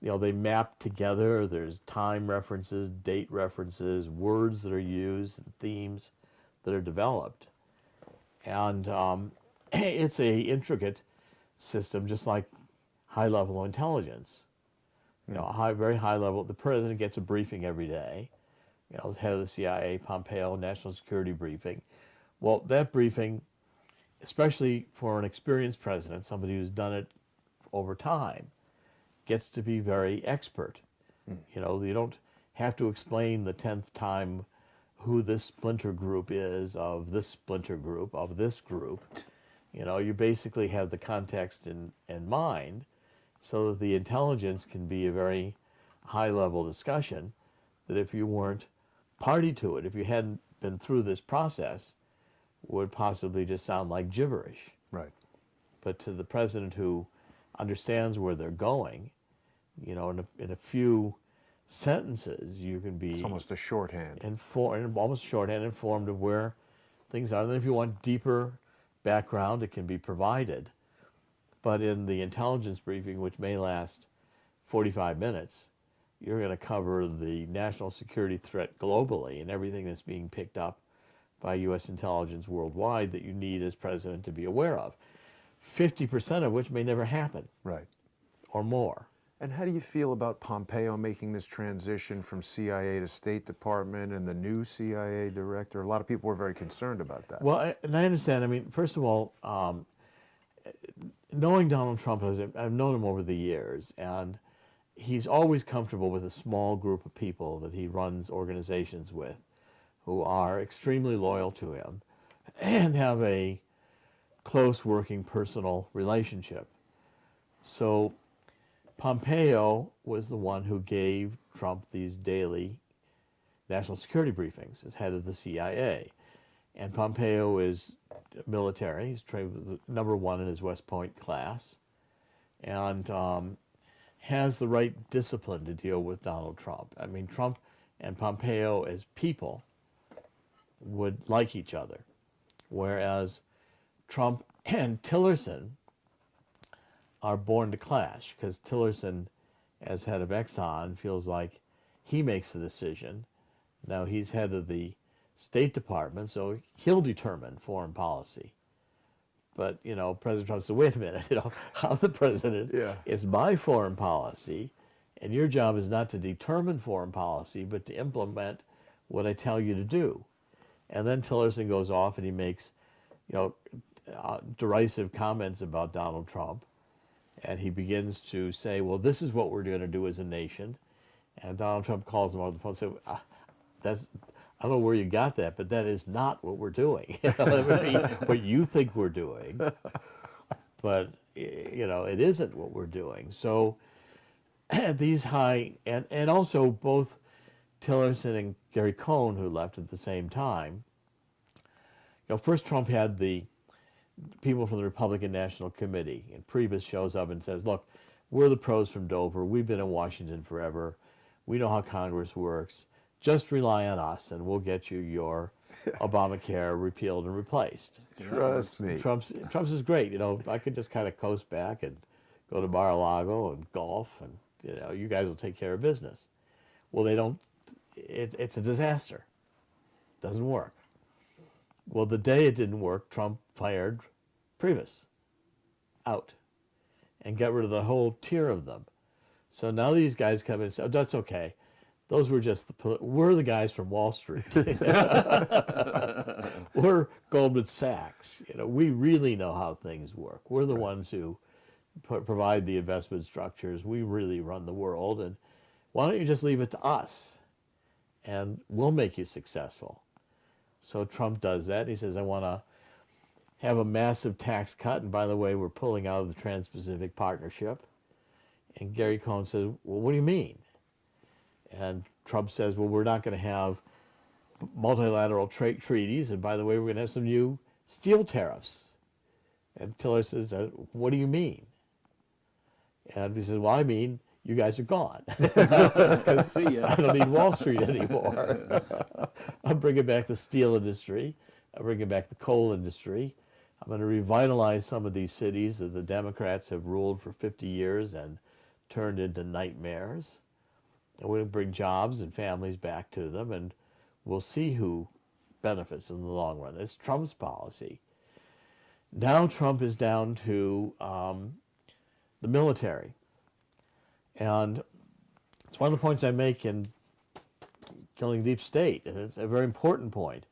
map together. There's time references, date references, words that are used, and themes that are developed. And it's a intricate system, just like high-level intelligence. Very high level. The president gets a briefing every day. As head of the CIA, Pompeo, national security briefing. Well, that briefing, especially for an experienced president, somebody who's done it over time, gets to be very expert. You don't have to explain the 10th time who this splinter group is of this splinter group of this group. You basically have the context in mind, so that the intelligence can be a very high-level discussion that if you weren't party to it, if you hadn't been through this process, would possibly just sound like gibberish. Right. But to the president who understands where they're going, in a few sentences, you can be... It's almost a shorthand. Almost shorthand, informed of where things are. And then if you want deeper background, it can be provided. But in the intelligence briefing, which may last 45 minutes, you're going to cover the national security threat globally and everything that's being picked up by U.S. intelligence worldwide that you need as president to be aware of, 50% of which may never happen. Right. Or more. And how do you feel about Pompeo making this transition from CIA to State Department and the new CIA director? A lot of people were very concerned about that. Well, and I understand. First of all, knowing Donald Trump, I've known him over the years, and he's always comfortable with a small group of people that he runs organizations with who are extremely loyal to him and have a close working personal relationship. So Pompeo was the one who gave Trump these daily national security briefings as head of the CIA. And Pompeo is military. He's trained with number one in his West Point class, and has the right discipline to deal with Donald Trump. Trump and Pompeo as people would like each other, whereas Trump and Tillerson are born to clash, because Tillerson, as head of Exxon, feels like he makes the decision. Now he's head of the State Department, so he'll determine foreign policy. But, President Trump said, wait a minute, I'm the president. Yeah. It's my foreign policy, and your job is not to determine foreign policy, but to implement what I tell you to do. And then Tillerson goes off and he makes, derisive comments about Donald Trump. And he begins to say, well, this is what we're going to do as a nation. And Donald Trump calls him on the phone and says, I don't know where you got that, but that is not what we're doing. What you think we're doing, but it isn't what we're doing. So these high, and also both Tillerson and Gary Cohn, who left at the same time. First Trump had the people from the Republican National Committee, and Priebus shows up and says, look, we're the pros from Dover. We've been in Washington forever. We know how Congress works. Just rely on us, and we'll get you your Obamacare repealed and replaced. Trust me. Trump's is great. I could just kind of coast back and go to Mar-a-Lago and golf, and you guys will take care of business. Well, they don't. It's a disaster. Doesn't work. Well, the day it didn't work, Trump fired Priebus out and got rid of the whole tier of them. So now these guys come in and say, oh, that's okay. Those were just we're the guys from Wall Street. We're Goldman Sachs. We really know how things work. We're the ones who provide the investment structures. We really run the world. And why don't you just leave it to us? And we'll make you successful. So Trump does that. He says, I want to have a massive tax cut. And by the way, we're pulling out of the Trans-Pacific Partnership. And Gary Cohn says, well, what do you mean? And Trump says, well, we're not going to have multilateral treaties. And by the way, we're going to have some new steel tariffs. And Tillerson says, what do you mean? And he said, well, I mean, you guys are gone. See ya. I don't need Wall Street anymore. I'm bringing back the steel industry. I'm bringing back the coal industry. I'm going to revitalize some of these cities that the Democrats have ruled for 50 years and turned into nightmares. And we're going to bring jobs and families back to them, and we'll see who benefits in the long run. It's Trump's policy. Now Trump is down to the military. And it's one of the points I make in Killing Deep State, and it's a very important point,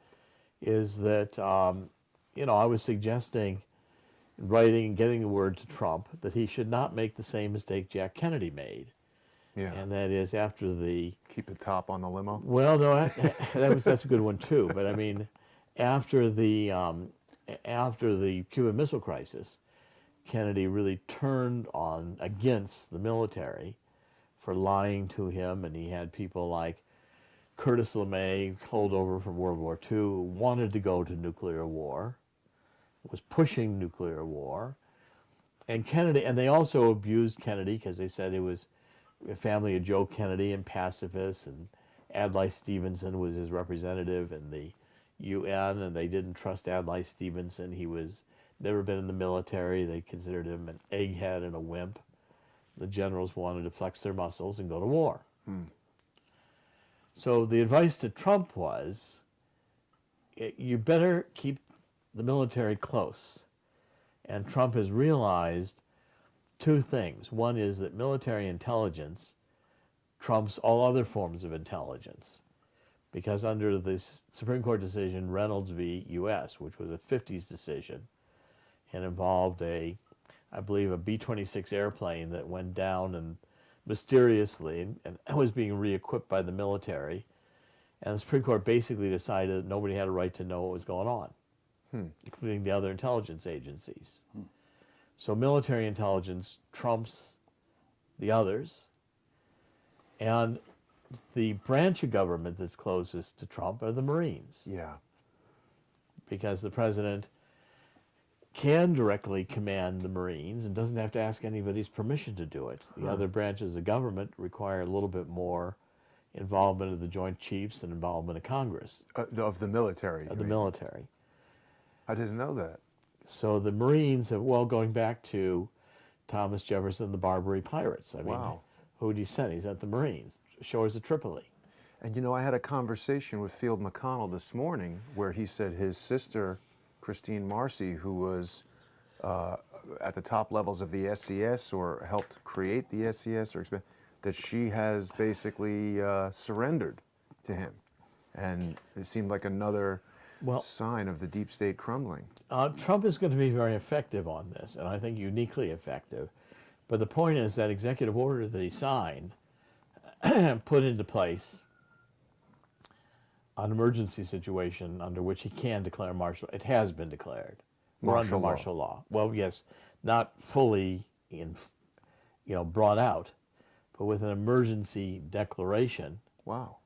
is that, I was suggesting, writing and getting the word to Trump, that he should not make the same mistake Jack Kennedy made. Yeah. And that is after the... Keep the top on the limo. Well, no, that's a good one too. But I mean, after the Cuban Missile Crisis, Kennedy really turned against the military for lying to him, and he had people like Curtis LeMay, holdover from World War II, who wanted to go to nuclear war, was pushing nuclear war, and they also abused Kennedy because they said it was a family of Joe Kennedy and pacifists, and Adlai Stevenson was his representative in the UN, and they didn't trust Adlai Stevenson. He was never been in the military. They considered him an egghead and a wimp. The generals wanted to flex their muscles and go to war. So the advice to Trump was, you better keep the military close. And Trump has realized two things. One is that military intelligence trumps all other forms of intelligence. Because under this Supreme Court decision, Reynolds v. U.S., which was a 50s decision, and involved I believe, a B-26 airplane that went down and mysteriously and was being re-equipped by the military. And the Supreme Court basically decided that nobody had a right to know what was going on, including the other intelligence agencies. So military intelligence trumps the others. And the branch of government that's closest to Trump are the Marines. Yeah. Because the president can directly command the Marines and doesn't have to ask anybody's permission to do it. The other branches of government require a little bit more involvement of the Joint Chiefs and involvement of Congress. Of the military. Of the military. I didn't know that. So the Marines have, going back to Thomas Jefferson and the Barbary Pirates. I mean, Wow. who did he send? He sent the Marines, shores of Tripoli. And I had a conversation with Field McConnell this morning where he said his sister, Christine Marcy, who was at the top levels of the SES or helped create the SES, that she has basically surrendered to him. And it seemed like another sign of the deep state crumbling. Trump is going to be very effective on this, and I think uniquely effective. But the point is that executive order that he signed put into place an emergency situation under which he can declare martial. It has been declared. We're under martial law. Well, yes, not fully brought out, but with an emergency declaration. Wow.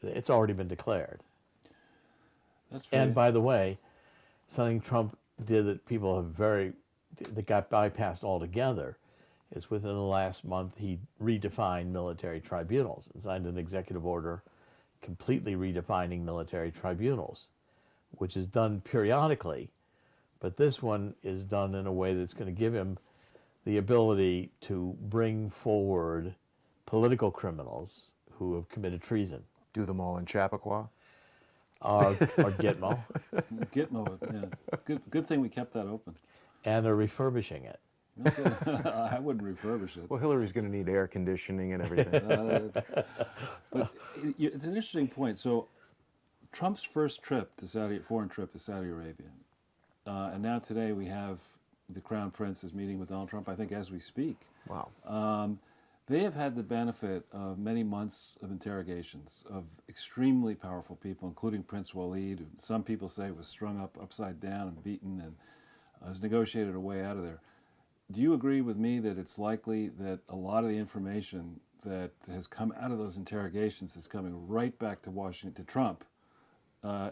It's already been declared. That's And by the way, something Trump did that got bypassed altogether is within the last month he redefined military tribunals and signed an executive order completely redefining military tribunals, which is done periodically, but this one is done in a way that's going to give him the ability to bring forward political criminals who have committed treason. Do them all in Chappaqua? Or Gitmo. Gitmo, yeah. Good thing we kept that open. And are refurbishing it. Okay. I wouldn't refurbish it. Well, Hillary's going to need air conditioning and everything. But it's an interesting point. So Trump's first foreign trip to Saudi Arabia, and now today we have the Crown Prince is meeting with Donald Trump, I think, as we speak. Wow. They have had the benefit of many months of interrogations of extremely powerful people, including Prince Walid, who some people say was strung up upside down and beaten and has negotiated a way out of there. Do you agree with me that it's likely that a lot of the information that has come out of those interrogations is coming right back to Washington, to Trump,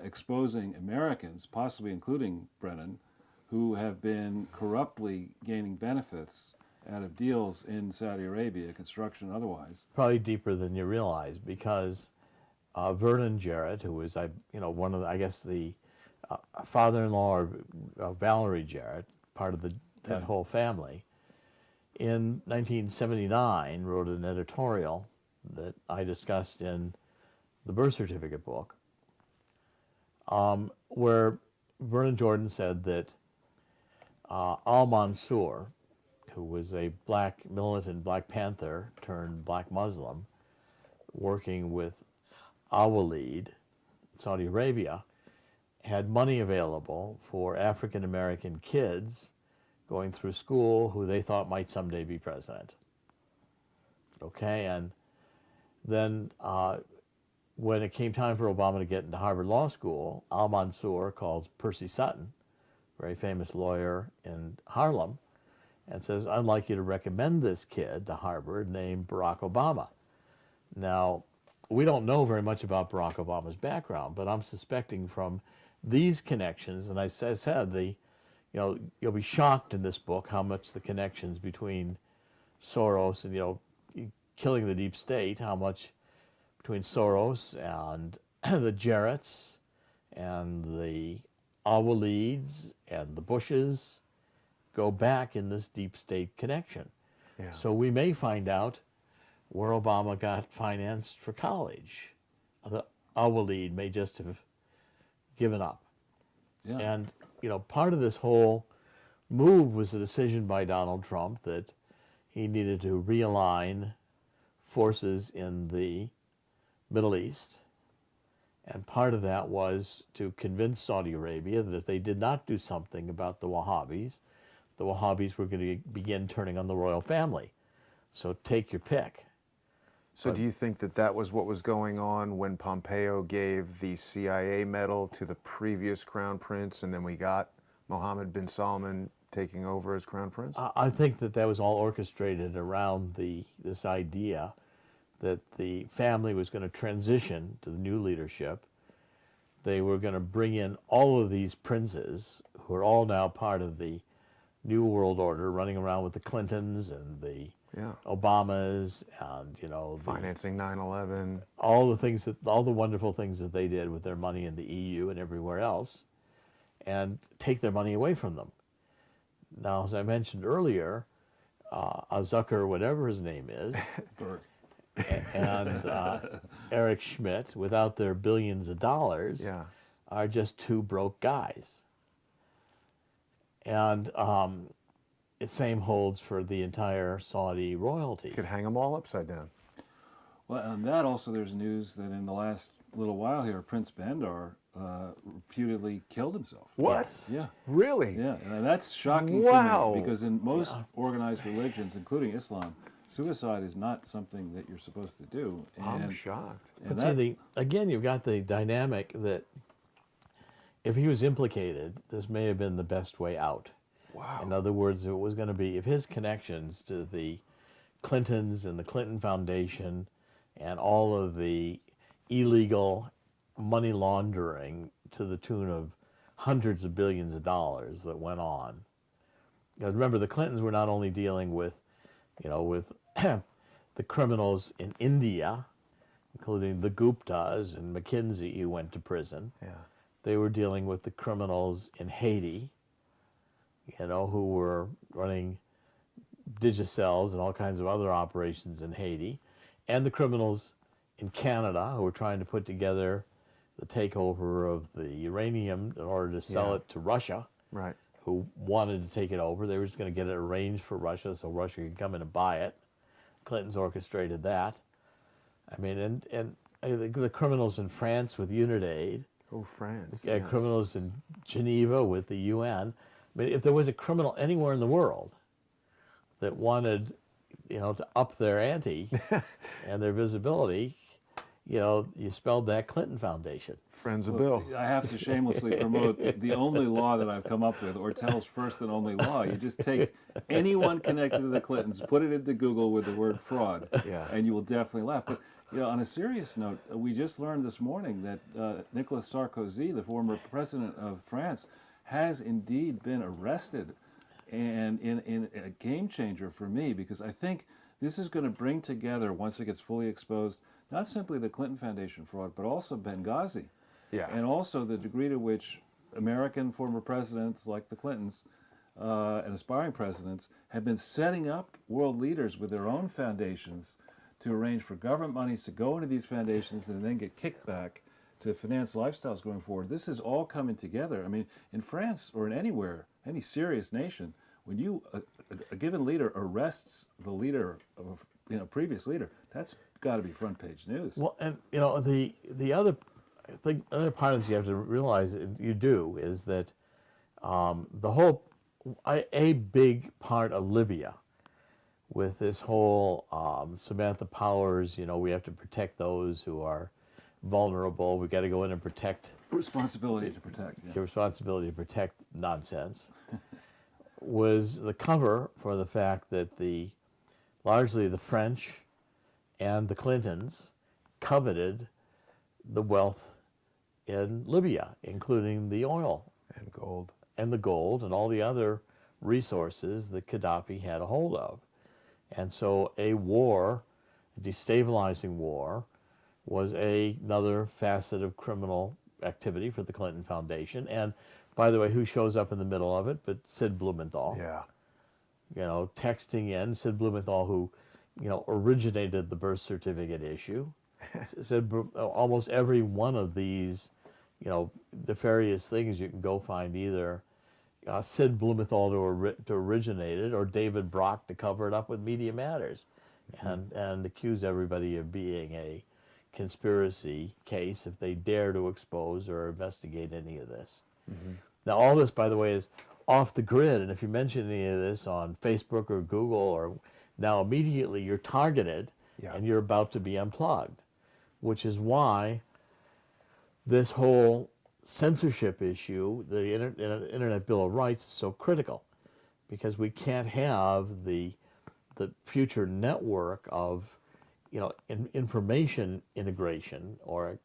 exposing Americans, possibly including Brennan, who have been corruptly gaining benefits out of deals in Saudi Arabia, construction otherwise. Probably deeper than you realize, because Vernon Jarrett, who was, one of the, I guess the father-in-law of Valerie Jarrett, part of that whole family, in 1979 wrote an editorial that I discussed in the birth certificate book, where Vernon Jordan said that al-Mansur, who was a militant Black Panther turned Black Muslim, working with Al-Walid, Saudi Arabia, had money available for African American kids going through school who they thought might someday be president. Okay, and then when it came time for Obama to get into Harvard Law School, al-Mansur called Percy Sutton, very famous lawyer in Harlem, and says, I'd like you to recommend this kid to Harvard named Barack Obama. Now, we don't know very much about Barack Obama's background, but I'm suspecting from these connections, and I said, you'll be shocked in this book how much the connections between Soros and, killing the deep state, how much between Soros and the Jarretts and the Al-Walids and the Bushes go back in this deep state connection. Yeah. So we may find out where Obama got financed for college. The Al-Walid may just have given up. Yeah. And, part of this whole move was a decision by Donald Trump that he needed to realign forces in the Middle East. And part of that was to convince Saudi Arabia that if they did not do something about the Wahhabis were going to begin turning on the royal family. So take your pick. So do you think that that was what was going on when Pompeo gave the CIA medal to the previous crown prince, and then we got Mohammed bin Salman taking over as crown prince? I think that was all orchestrated around this idea that the family was going to transition to the new leadership. They were going to bring in all of these princes who are all now part of the New World Order, running around with the Clintons and the Obamas and, financing 9/11. all the wonderful things that they did with their money in the EU and everywhere else, and take their money away from them. Now, as I mentioned earlier, Zucker, whatever his name is, and Eric Schmidt, without their billions of dollars, are just two broke guys. And the same holds for the entire Saudi royalty. You could hang them all upside down. Well, and that also, there's news that in the last little while here, Prince Bandar reputedly killed himself. What? Yeah. Really? Yeah, and that's shocking Wow. to me, because in most organized religions, including Islam, suicide is not something that you're supposed to do. I'm shocked. But see, again, you've got the dynamic that if he was implicated, this may have been the best way out. Wow. In other words, it was going to be, if his connections to the Clintons and the Clinton Foundation and all of the illegal money laundering to the tune of hundreds of billions of dollars that went on. Because remember, the Clintons were not only dealing with, with the criminals in India, including the Guptas and McKinsey who went to prison. Yeah. They were dealing with the criminals in Haiti, who were running Digicells and all kinds of other operations in Haiti, and the criminals in Canada who were trying to put together the takeover of the uranium in order to sell it to Russia, Right. who wanted to take it over. They were just going to get it arranged for Russia so Russia could come in and buy it. Clintons orchestrated that. I mean, and the criminals in France with Unidaid. Oh, France. Criminals in Geneva with the UN. I mean, if there was a criminal anywhere in the world that wanted, to up their ante and their visibility, you spelled that Clinton Foundation. Friends of Bill. I have to shamelessly promote the only law that I've come up with, Ortel's first and only law. You just take anyone connected to the Clintons, put it into Google with the word fraud, and you will definitely laugh. But on a serious note, we just learned this morning that Nicolas Sarkozy, the former president of France, has indeed been arrested and in a game changer for me, because I think this is going to bring together, once it gets fully exposed, not simply the Clinton Foundation fraud, but also Benghazi. Yeah. And also the degree to which American former presidents like the Clintons and aspiring presidents have been setting up world leaders with their own foundations to arrange for government monies to go into these foundations and then get kicked back to finance lifestyles going forward. This is all coming together. I mean, in France or in anywhere, any serious nation, when you a given leader arrests the leader of previous leader, that's got to be front page news. Well, and the other other part of this you have to realize you do is that the whole a big part of Libya with this whole Samantha Powers, we have to protect those who are vulnerable. We've got to go in and protect. Responsibility to protect. Yeah. The responsibility to protect nonsense was the cover for the fact that largely the French and the Clintons coveted the wealth in Libya, including the oil And gold. and the gold and all the other resources that Gaddafi had a hold of. And so a war, a destabilizing war, was another facet of criminal activity for the Clinton Foundation. And by the way, who shows up in the middle of it but Sid Blumenthal? Yeah. Texting in Sid Blumenthal, who, originated the birth certificate issue. Said almost every one of these, nefarious things you can go find either Sid Blumenthal to originate it or David Brock to cover it up with Media Matters, and accuse everybody of being a conspiracy case if they dare to expose or investigate any of this. Now, all this, by the way, is off the grid, and if you mention any of this on Facebook or Google, or now immediately you're targeted and you're about to be unplugged, which is why this whole censorship issue, the Internet Bill of Rights, is so critical, because we can't have the future network of information integration or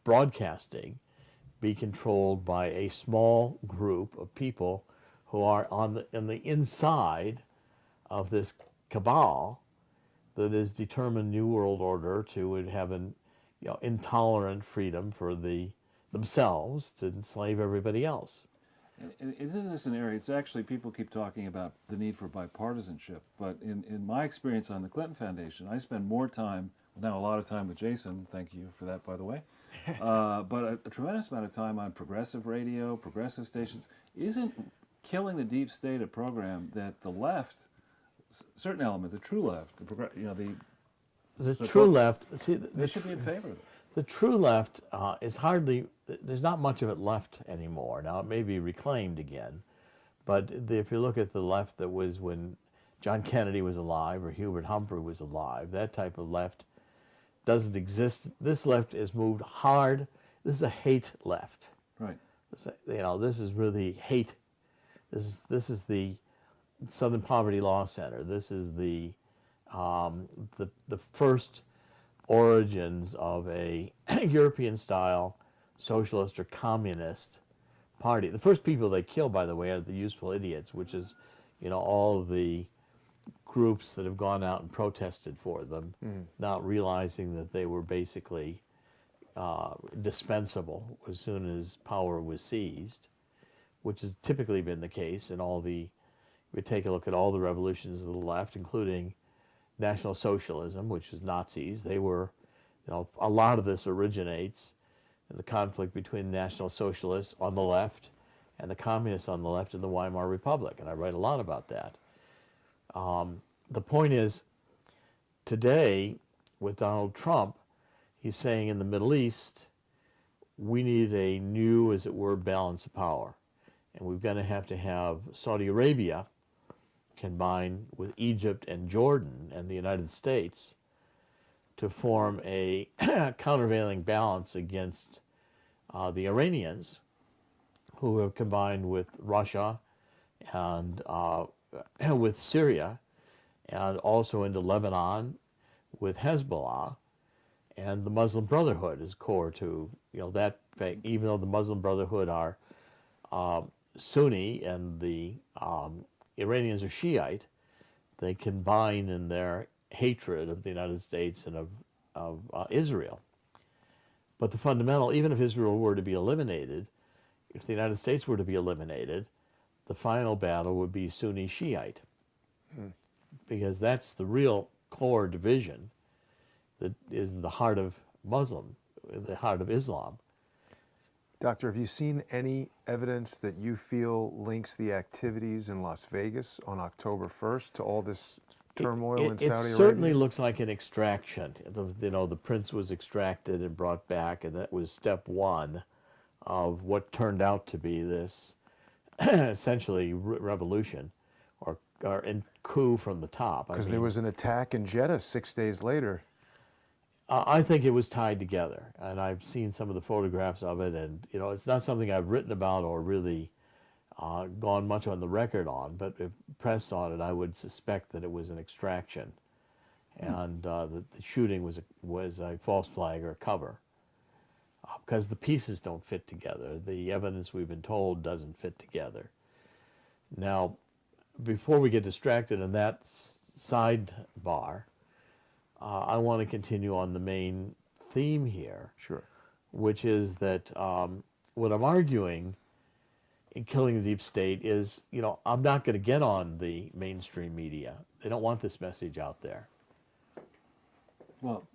broadcasting be controlled by a small group of people who are on the inside of this cabal that is determined New World Order to have an intolerant freedom for themselves to enslave everybody else. And isn't this an area, it's actually, people keep talking about the need for bipartisanship, but in my experience on the Clinton Foundation, I spend more time, now a lot of time with Jason, thank you for that, by the way, but a tremendous amount of time on progressive radio, progressive stations. Isn't killing the deep state a program that the left, certain element, the true left, The true left, see, they should be in favor of it. the true left is hardly, there's not much of it left anymore. Now, it may be reclaimed again, but if you look at the left that was when John Kennedy was alive or Hubert Humphrey was alive, that type of left doesn't exist. This left is moved hard. This is a hate left. Right. This is really hate. This is the Southern Poverty Law Center. This is the first origins of a European-style socialist or communist party. The first people they kill, by the way, are the useful idiots, which is, all of the groups that have gone out and protested for them, not realizing that they were basically dispensable as soon as power was seized, which has typically been the case in we take a look at all the revolutions of the left, including National Socialism, which was Nazis. They were, a lot of this originates in the conflict between National Socialists on the left and the communists on the left in the Weimar Republic, and I write a lot about that. The point is, today, with Donald Trump, he's saying in the Middle East, we need a new, as it were, balance of power. And we're going to have Saudi Arabia combined with Egypt and Jordan and the United States to form a countervailing balance against the Iranians, who have combined with Russia and with Syria, and also into Lebanon with Hezbollah, and the Muslim Brotherhood is core to that fact. Even though the Muslim Brotherhood are Sunni and the Iranians are Shiite, they combine in their hatred of the United States and of Israel. But the fundamental, even if Israel were to be eliminated, if the United States were to be eliminated, the final battle would be Sunni Shiite. Because that's the real core division that is in the heart of the heart of Islam. Doctor, have you seen any evidence that you feel links the activities in Las Vegas on October 1st to all this turmoil in Saudi Arabia? It certainly looks like an extraction. The prince was extracted and brought back, and that was step one of what turned out to be this essentially revolution or coup from the top. Because there was an attack in Jeddah 6 days later. I think it was tied together, and I've seen some of the photographs of it, and it's not something I've written about or really gone much on the record on, but if pressed on it, I would suspect that it was an extraction, and the shooting was a false flag or a cover, because the pieces don't fit together. The evidence we've been told doesn't fit together. Now, before we get distracted in that sidebar, I want to continue on the main theme here. Sure. Which is that what I'm arguing in Killing the Deep State is, I'm not going to get on the mainstream media. They don't want this message out there. Well,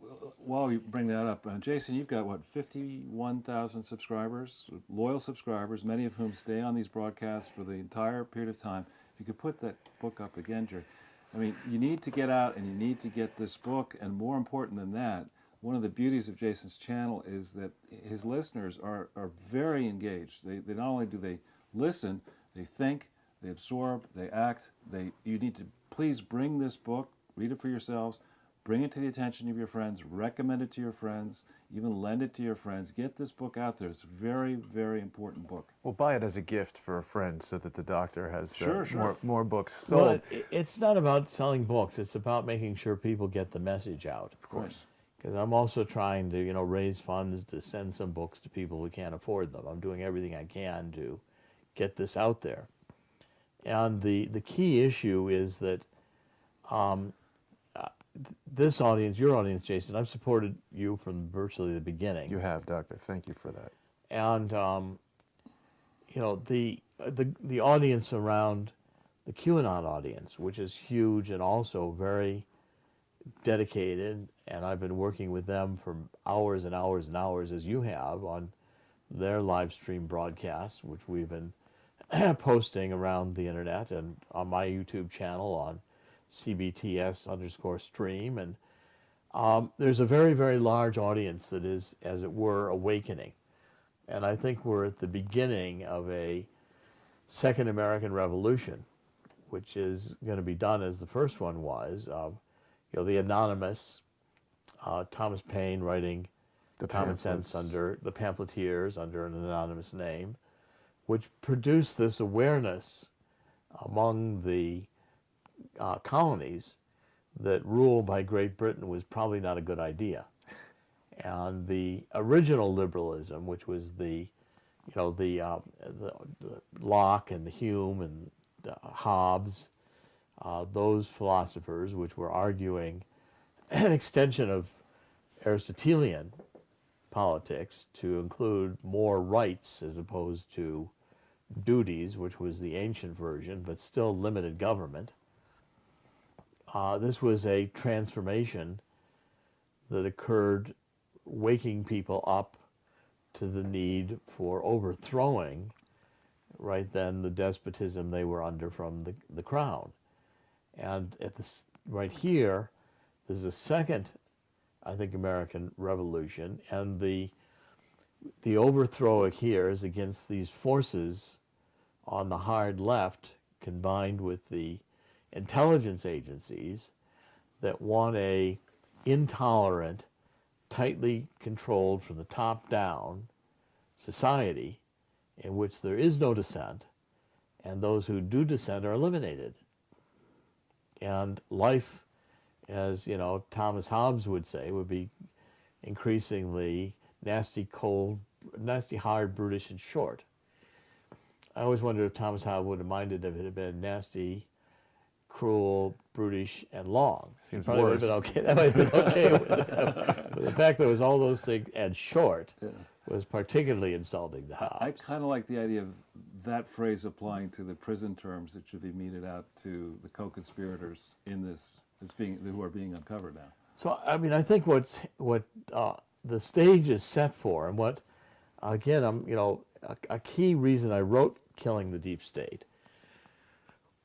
while you bring that up, Jason, you've got, 51,000 subscribers, loyal subscribers, many of whom stay on these broadcasts for the entire period of time. If you could put that book up again, Jerry. I mean, you need to get out and you need to get this book, and more important than that, one of the beauties of Jason's channel is that his listeners are very engaged. They not only do they listen, they think, they absorb, they act. You need to please bring this book, read it for yourselves, bring it to the attention of your friends, recommend it to your friends, even lend it to your friends. Get this book out there. It's a very, very important book. Well, buy it as a gift for a friend so that the doctor has Sure. more books sold. Well, it's not about selling books. It's about making sure people get the message out. Of course. Because I'm also trying to, raise funds to send some books to people who can't afford them. I'm doing everything I can to get this out there. And the key issue is that this audience, your audience, Jason, I've supported you from virtually the beginning. You have, Doctor. Thank you for that. And the audience around the QAnon audience, which is huge and also very dedicated, and I've been working with them for hours and hours and hours, as you have, on their live stream broadcasts, which we've been posting around the internet and on my YouTube channel on CBTS_stream, and there's a very, very large audience that is, as it were, awakening. And I think we're at the beginning of a second American Revolution, which is going to be done as the first one was, of the anonymous Thomas Paine writing The Common Sense under the pamphleteers under an anonymous name, which produced this awareness among the colonies that rule by Great Britain was probably not a good idea. And the original liberalism, which was the Locke and the Hume and Hobbes, those philosophers which were arguing an extension of Aristotelian politics to include more rights as opposed to duties, which was the ancient version, but still limited government. This was a transformation that occurred, waking people up to the need for overthrowing, right then, the despotism they were under from the crown. And at this, right here, there's a second, I think, American Revolution, and the overthrow here is against these forces on the hard left, combined with the intelligence agencies that want a intolerant, tightly controlled from the top down society in which there is no dissent, and those who do dissent are eliminated. And life, as Thomas Hobbes would say, would be increasingly nasty, cold, nasty, hard, brutish, and short. I always wondered if Thomas Howe would have minded if it had been nasty, cruel, brutish, and long. Seems Probably would have been okay. That might have been okay with him. But the fact that it was all those things and short was particularly insulting to Hobbes. I kind of like the idea of that phrase applying to the prison terms that should be meted out to the co-conspirators in this, who are being uncovered now. So, I mean, I think what the stage is set for, and what, again, a key reason I wrote Killing the Deep State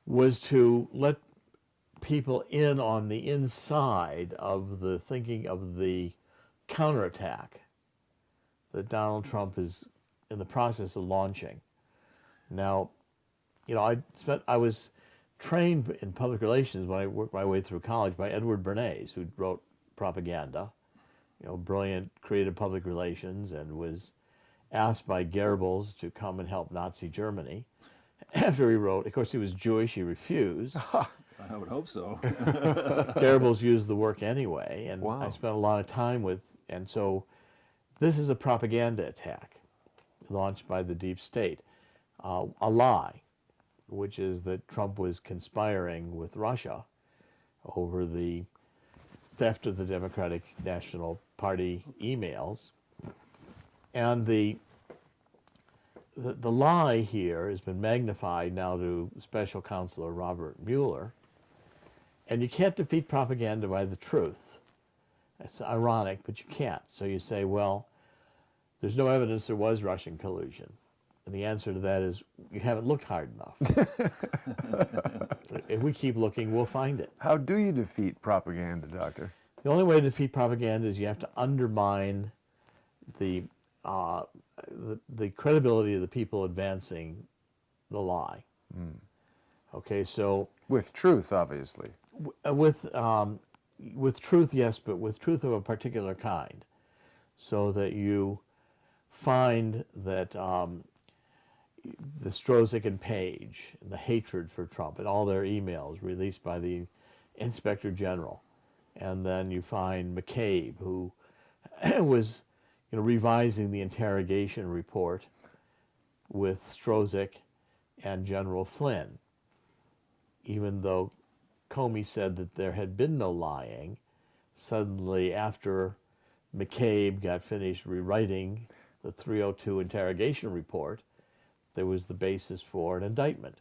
was to let people in on the inside of the thinking of the counterattack that Donald Trump is in the process of launching. Now, I was trained in public relations when I worked my way through college by Edward Bernays, who wrote Propaganda, brilliant creative public relations, and was asked by Goebbels to come and help Nazi Germany. After he wrote, of course he was Jewish, he refused. I would hope so. Goebbels used the work anyway, and Wow. I spent a lot of time with, and so this is a propaganda attack launched by the deep state. A lie, which is that Trump was conspiring with Russia over the theft of the Democratic National Party emails. And the lie here has been magnified now to Special Counselor Robert Mueller. And you can't defeat propaganda by the truth. It's ironic, but you can't. So you say, well, there's no evidence there was Russian collusion. And the answer to that is, you haven't looked hard enough. If we keep looking, we'll find it. How do you defeat propaganda, Doctor? The only way to defeat propaganda is you have to undermine the credibility of the people advancing the lie. Okay, so With truth, obviously. with truth, yes, but with truth of a particular kind, so that you find that the Strozik and Page, and the hatred for Trump, and all their emails released by the Inspector General, and then you find McCabe, who was revising the interrogation report with Strozik and General Flynn, even though Comey said that there had been no lying. Suddenly, after McCabe got finished rewriting the 302 interrogation report, there was the basis for an indictment.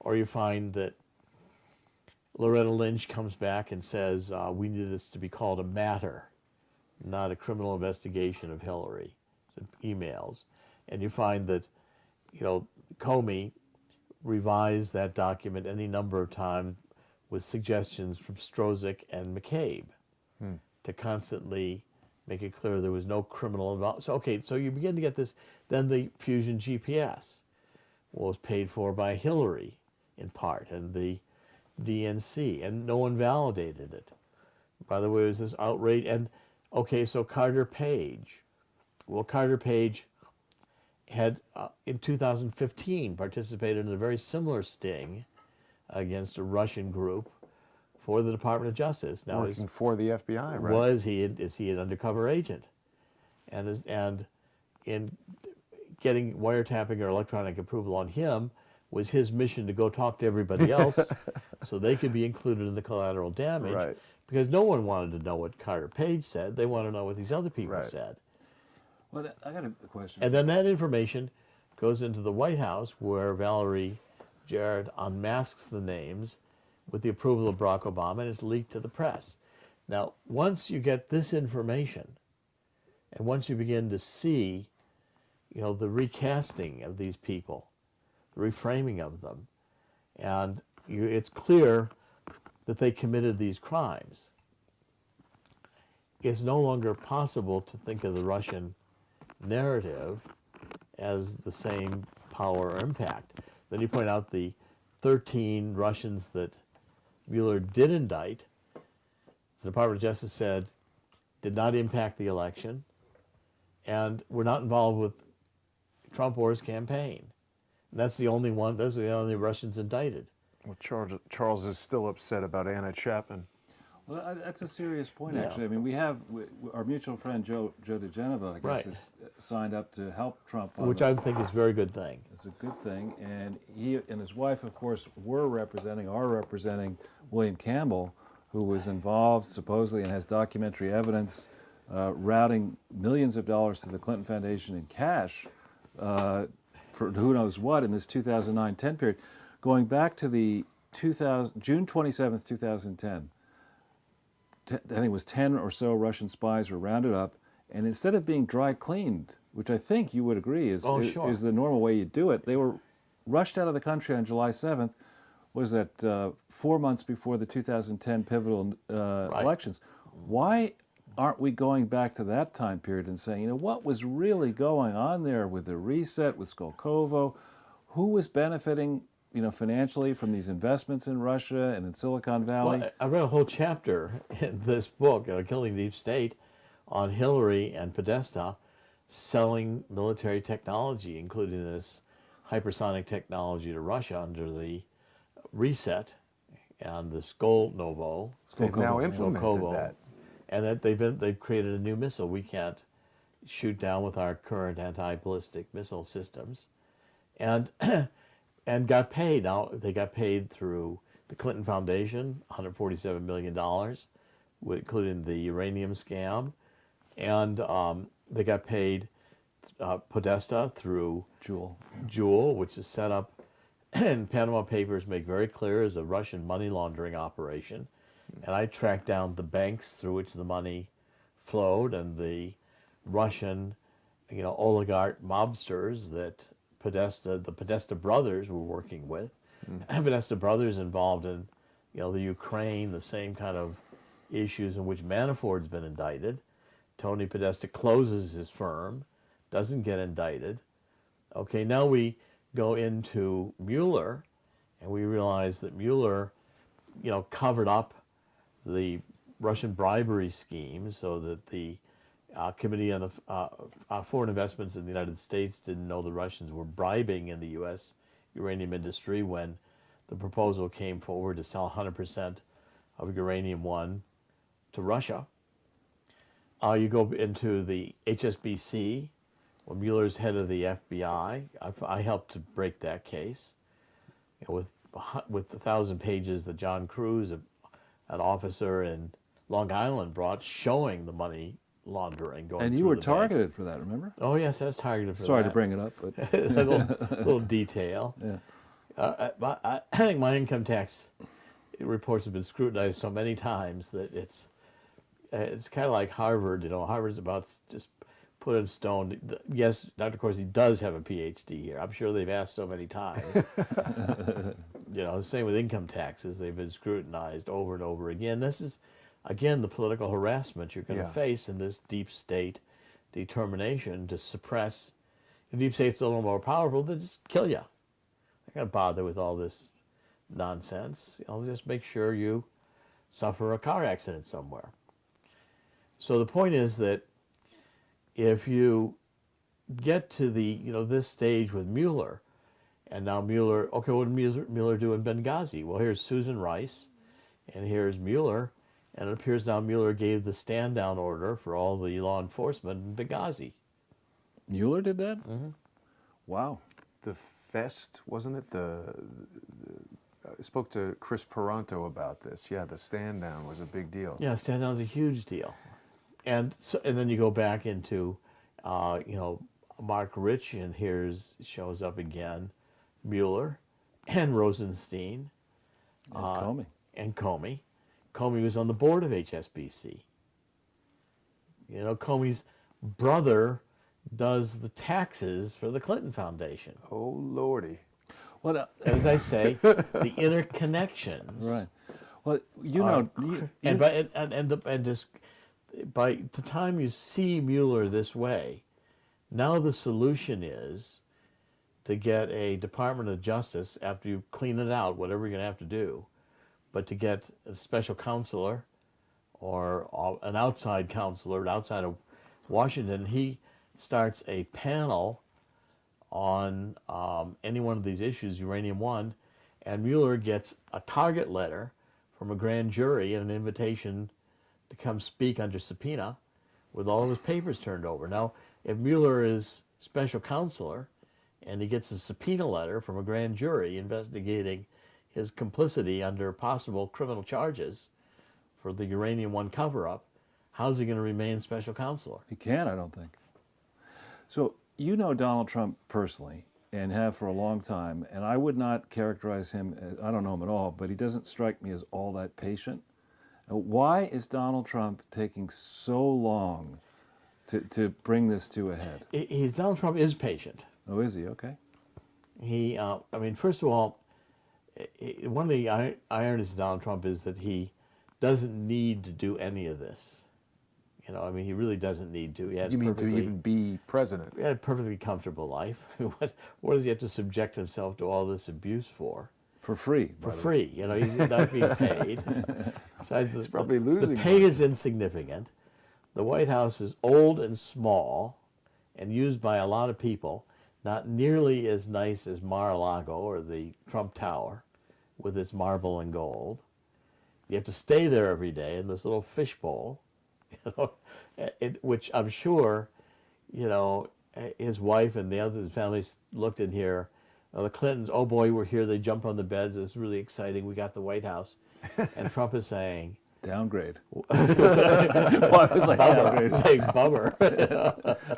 Or you find that Loretta Lynch comes back and says, we need this to be called a matter, not a criminal investigation of Hillary. It's emails. And you find that, Comey revised that document any number of times with suggestions from Strozik and McCabe to constantly make it clear there was no criminal involvement. So you begin to get this. Then the Fusion GPS was paid for by Hillary in part, and the DNC, and no one validated it. By the way, it was this outrage. And so Carter Page. Well, Carter Page had, in 2015, participated in a very similar sting against a Russian group for the Department of Justice. Now, Working for the FBI, right? is he an undercover agent? And in getting wiretapping or electronic approval on him was his mission to go talk to everybody else so they could be included in the collateral damage. Right. Because no one wanted to know what Carter Page said. They wanted to know what these other people said. Well, I got a question. And then that information goes into the White House, where Valerie Jarrett unmasks the names with the approval of Barack Obama, and it's leaked to the press. Now, once you get this information, and once you begin to see, the recasting of these people, the reframing of them, and it's clear that they committed these crimes, it's no longer possible to think of the Russian narrative as the same power or impact. Then you point out the 13 Russians that Mueller did indict. The Department of Justice said did not impact the election and were not involved with Trump or his campaign. And that's the only one. Those are the only Russians indicted. Well, Charles is still upset about Anna Chapman. Well, that's a serious point, Yeah. actually. I mean, we have our mutual friend Joe DeGeneva, I guess, Right. is signed up to help Trump on which I think is a very good thing. It's a good thing, and he and his wife, of course, are representing William Campbell, who was involved supposedly and has documentary evidence routing millions of dollars to the Clinton Foundation in cash for who knows what in this 2009-10 period, going back to the June 27th, 2010. I think it was 10 or so Russian spies were rounded up, and instead of being dry cleaned, which I think you would agree is the normal way you do it, they were rushed out of the country on July 7th. Was that 4 months before the 2010 pivotal elections? Why aren't we going back to that time period and saying, what was really going on there with the reset, with Skolkovo? Who was benefiting, financially from these investments in Russia and in Silicon Valley? Well, I read a whole chapter in this book, Killing the Deep State, on Hillary and Podesta selling military technology, including this hypersonic technology to Russia under the reset and the Skolkovo. They've now implemented that. And that they've created a new missile we can't shoot down with our current anti-ballistic missile systems, and and got paid. Now they got paid through the Clinton Foundation, $147 million, including the uranium scam, and they got paid Podesta through Jewel, which is set up, and Panama Papers make very clear as a Russian money laundering operation. And I tracked down the banks through which the money flowed and the Russian, oligarch mobsters that the Podesta brothers were working with. And Podesta brothers involved in, the Ukraine, the same kind of issues in which Manafort's been indicted. Tony Podesta closes his firm, doesn't get indicted. Okay, now we go into Mueller, and we realize that Mueller, covered up the Russian bribery scheme so that the Committee on the Foreign Investments in the United States didn't know the Russians were bribing in the U.S. uranium industry when the proposal came forward to sell 100% of Uranium One to Russia. You go into the HSBC, when Mueller's head of the FBI. I helped to break that case, with 1,000 pages that John Cruz, an officer in Long Island, brought showing the money laundering going. And you were targeted for that, remember? Oh yes, I was targeted for that. Sorry to bring it up, but a little detail. Yeah. I think my income tax reports have been scrutinized so many times that it's kind of like Harvard. Harvard's about just put in stone. Yes, Dr. Corsi does have a PhD here. I'm sure they've asked so many times. The same with income taxes. They've been scrutinized over and over again. This is, again, the political harassment you're going to face in this deep state determination to suppress. The deep state's a little more powerful, they'll just kill you. I got to bother with all this nonsense. Just make sure you suffer a car accident somewhere. So the point is that if you get to the, this stage with Mueller, and now Mueller, okay, what did Mueller do in Benghazi? Well, here's Susan Rice, and here's Mueller, and it appears now Mueller gave the stand-down order for all the law enforcement in Benghazi. Mueller did that? Mm-hmm. Wow. The Fest, wasn't it? I spoke to Chris Peranto about this. Yeah, the stand-down was a big deal. Yeah, stand-down is a huge deal. And then you go back into, Mark Rich, and shows up again, Mueller and Rosenstein. And Comey. And Comey. Comey was on the board of HSBC. Comey's brother does the taxes for the Clinton Foundation. Oh, Lordy. Well, as I say, the interconnections. Right. Well, by the time you see Mueller this way, now the solution is to get a Department of Justice, after you clean it out, whatever you're going to have to do, but to get a special counselor or an outside counselor outside of Washington. He starts a panel on any one of these issues, Uranium One, and Mueller gets a target letter from a grand jury and an invitation to come speak under subpoena with all of his papers turned over. Now, if Mueller is special counselor and he gets a subpoena letter from a grand jury investigating his complicity under possible criminal charges for the Uranium One cover-up, how's he going to remain special counselor? He can't, I don't think. So you know Donald Trump personally and have for a long time, and I would not characterize him as, I don't know him at all, but he doesn't strike me as all that patient. Why is Donald Trump taking so long to bring this to a head? Donald Trump is patient. Oh, is he? Okay. He, I mean, first of all, one of the ironies of Donald Trump is that he doesn't need to do any of this. You know, I mean, he really doesn't need to. You mean to even be president? He had a perfectly comfortable life. What does he have to subject himself to all this abuse for? For free. For free. You know, he's not being paid. Besides, He's probably losing the pay money. is insignificant. The White House is old and small and used by a lot of people, not nearly as nice as Mar-a-Lago or the Trump Tower with its marble and gold. You have to stay there every day in this little fishbowl, you know, which I'm sure, you know, his wife and the other families looked in here. The Clintons, oh boy, we're here. They jump on the beds. It's really exciting. We got the White House. And Trump is saying, downgrade. Why was I downgrade? saying, bummer.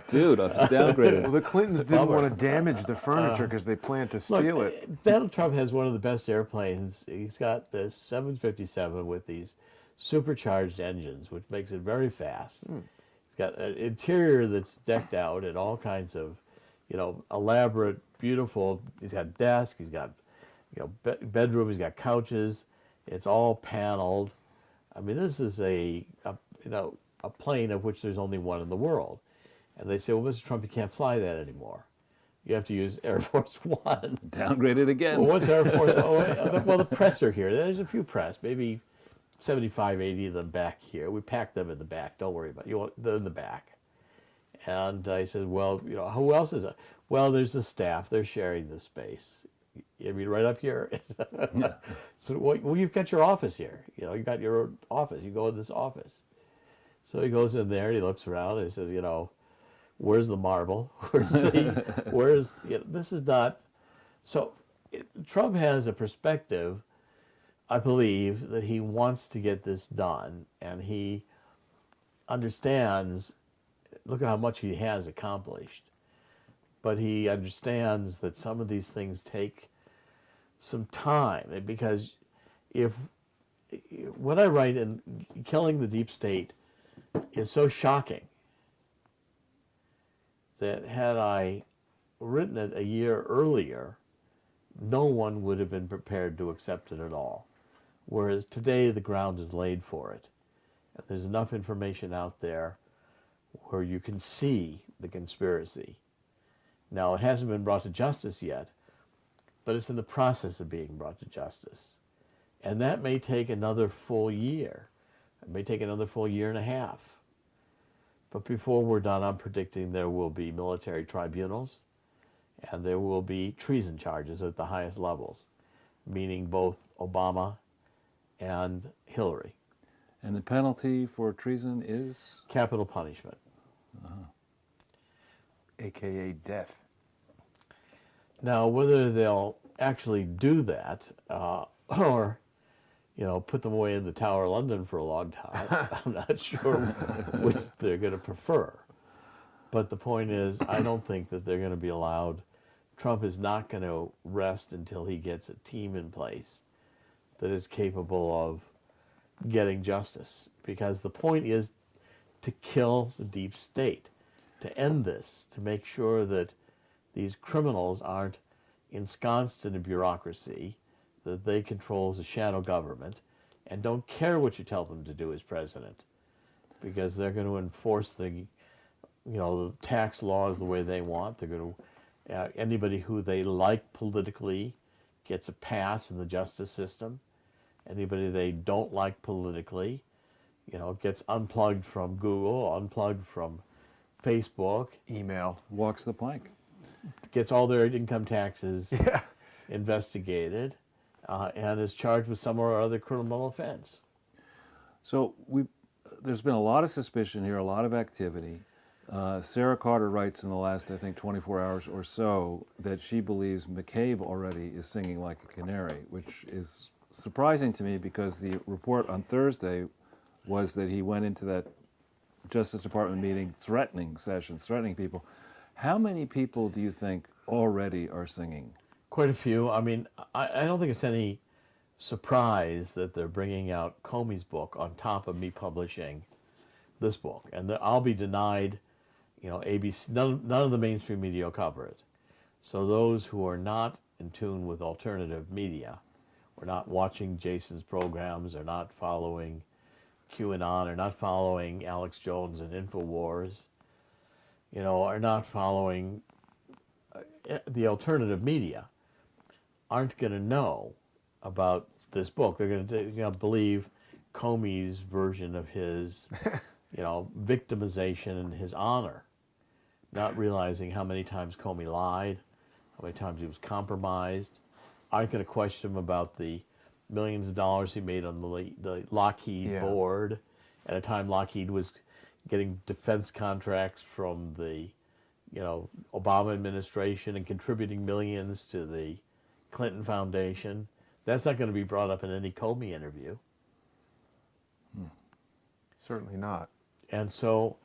Dude, I was downgraded. Well, the Clintons didn't want to damage the furniture because they planned to steal it. Donald Trump has one of the best airplanes. He's got the 757 with these supercharged engines, which makes it very fast. He's got an interior that's decked out in all kinds of, you know, elaborate, beautiful. He's got desk. He's got, you know, bedroom. He's got couches. It's all paneled. I mean, this is a plane of which there's only one in the world. And they say, well, Mr. Trump, you can't fly that anymore. You have to use Air Force One. Downgraded again. Well, what's Air Force One? Well, the press are here. There's a few press, maybe 75, 80 of them back here. We packed them in the back. Don't worry about it. They're in the back. And I said, well, you know, who else is it? Well, there's the staff. They're sharing the space. I mean, right up here. Yeah. So, well, you've got your office here. You know, you got your own office. You go in this office. So he goes in there and he looks around and he says, you know, where's the marble? This is not. So Trump has a perspective, I believe, that he wants to get this done. And he understands, look at how much he has accomplished. But he understands that some of these things take some time, because what I write in Killing the Deep State is so shocking that had I written it a year earlier, no one would have been prepared to accept it at all. Whereas today the ground is laid for it. And there's enough information out there where you can see the conspiracy. Now, it hasn't been brought to justice yet, but it's in the process of being brought to justice. And that may take another full year. It may take another full year and a half. But before we're done, I'm predicting there will be military tribunals and there will be treason charges at the highest levels, meaning both Obama and Hillary. And the penalty for treason is? Capital punishment. AKA death. Now, whether they'll actually do that or, you know, put them away in the Tower of London for a long time, I'm not sure which they're going to prefer. But the point is, I don't think that they're going to be allowed. Trump is not going to rest until he gets a team in place that is capable of getting justice. Because the point is to kill the deep state, to end this, to make sure that these criminals aren't ensconced in a bureaucracy, that they control as a shadow government, and don't care what you tell them to do as president, because they're going to enforce the tax laws the way they want. They're going to, anybody who they like politically gets a pass in the justice system. Anybody they don't like politically, gets unplugged from Google, unplugged from Facebook, email, walks the plank, gets all their income taxes investigated. and is charged with some or other criminal offense. So there's been a lot of suspicion here, a lot of activity. Sarah Carter writes in the last, I think, 24 hours or so that she believes McCabe already is singing like a canary, which is surprising to me because the report on Thursday was that he went into that Justice Department meeting threatening Sessions, threatening people. How many people do you think already are singing? Quite a few. I mean, I don't think it's any surprise that they're bringing out Comey's book on top of me publishing this book. And I'll be denied, ABC, none of the mainstream media will cover it. So those who are not in tune with alternative media, or not watching Jason's programs, or not following QAnon, or not following Alex Jones and InfoWars, are not following the alternative media, aren't going to know about this book. They're going to believe Comey's version of his, victimization and his honor, not realizing how many times Comey lied, how many times he was compromised. Aren't going to question him about the millions of dollars he made on the Lockheed board at a time Lockheed was getting defense contracts from the Obama administration and contributing millions to the Clinton Foundation. That's not going to be brought up in any Comey interview. Certainly not. And so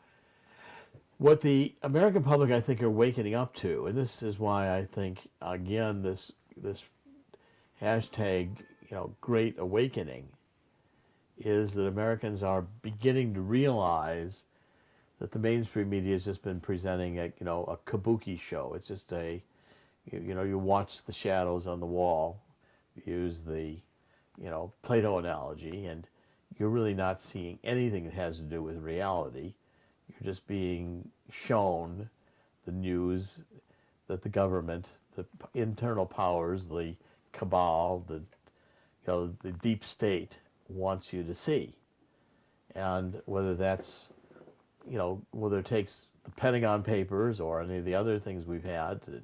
what the American public, I think, are waking up to, and this is why I think, again, this hashtag, Great Awakening, is that Americans are beginning to realize that the mainstream media has just been presenting a kabuki show. It's just you watch the shadows on the wall, use the, Plato analogy, and you're really not seeing anything that has to do with reality. You're just being shown the news that the government, the internal powers, the cabal, the deep state wants you to see. And whether that's, whether it takes the Pentagon Papers or any of the other things we've had to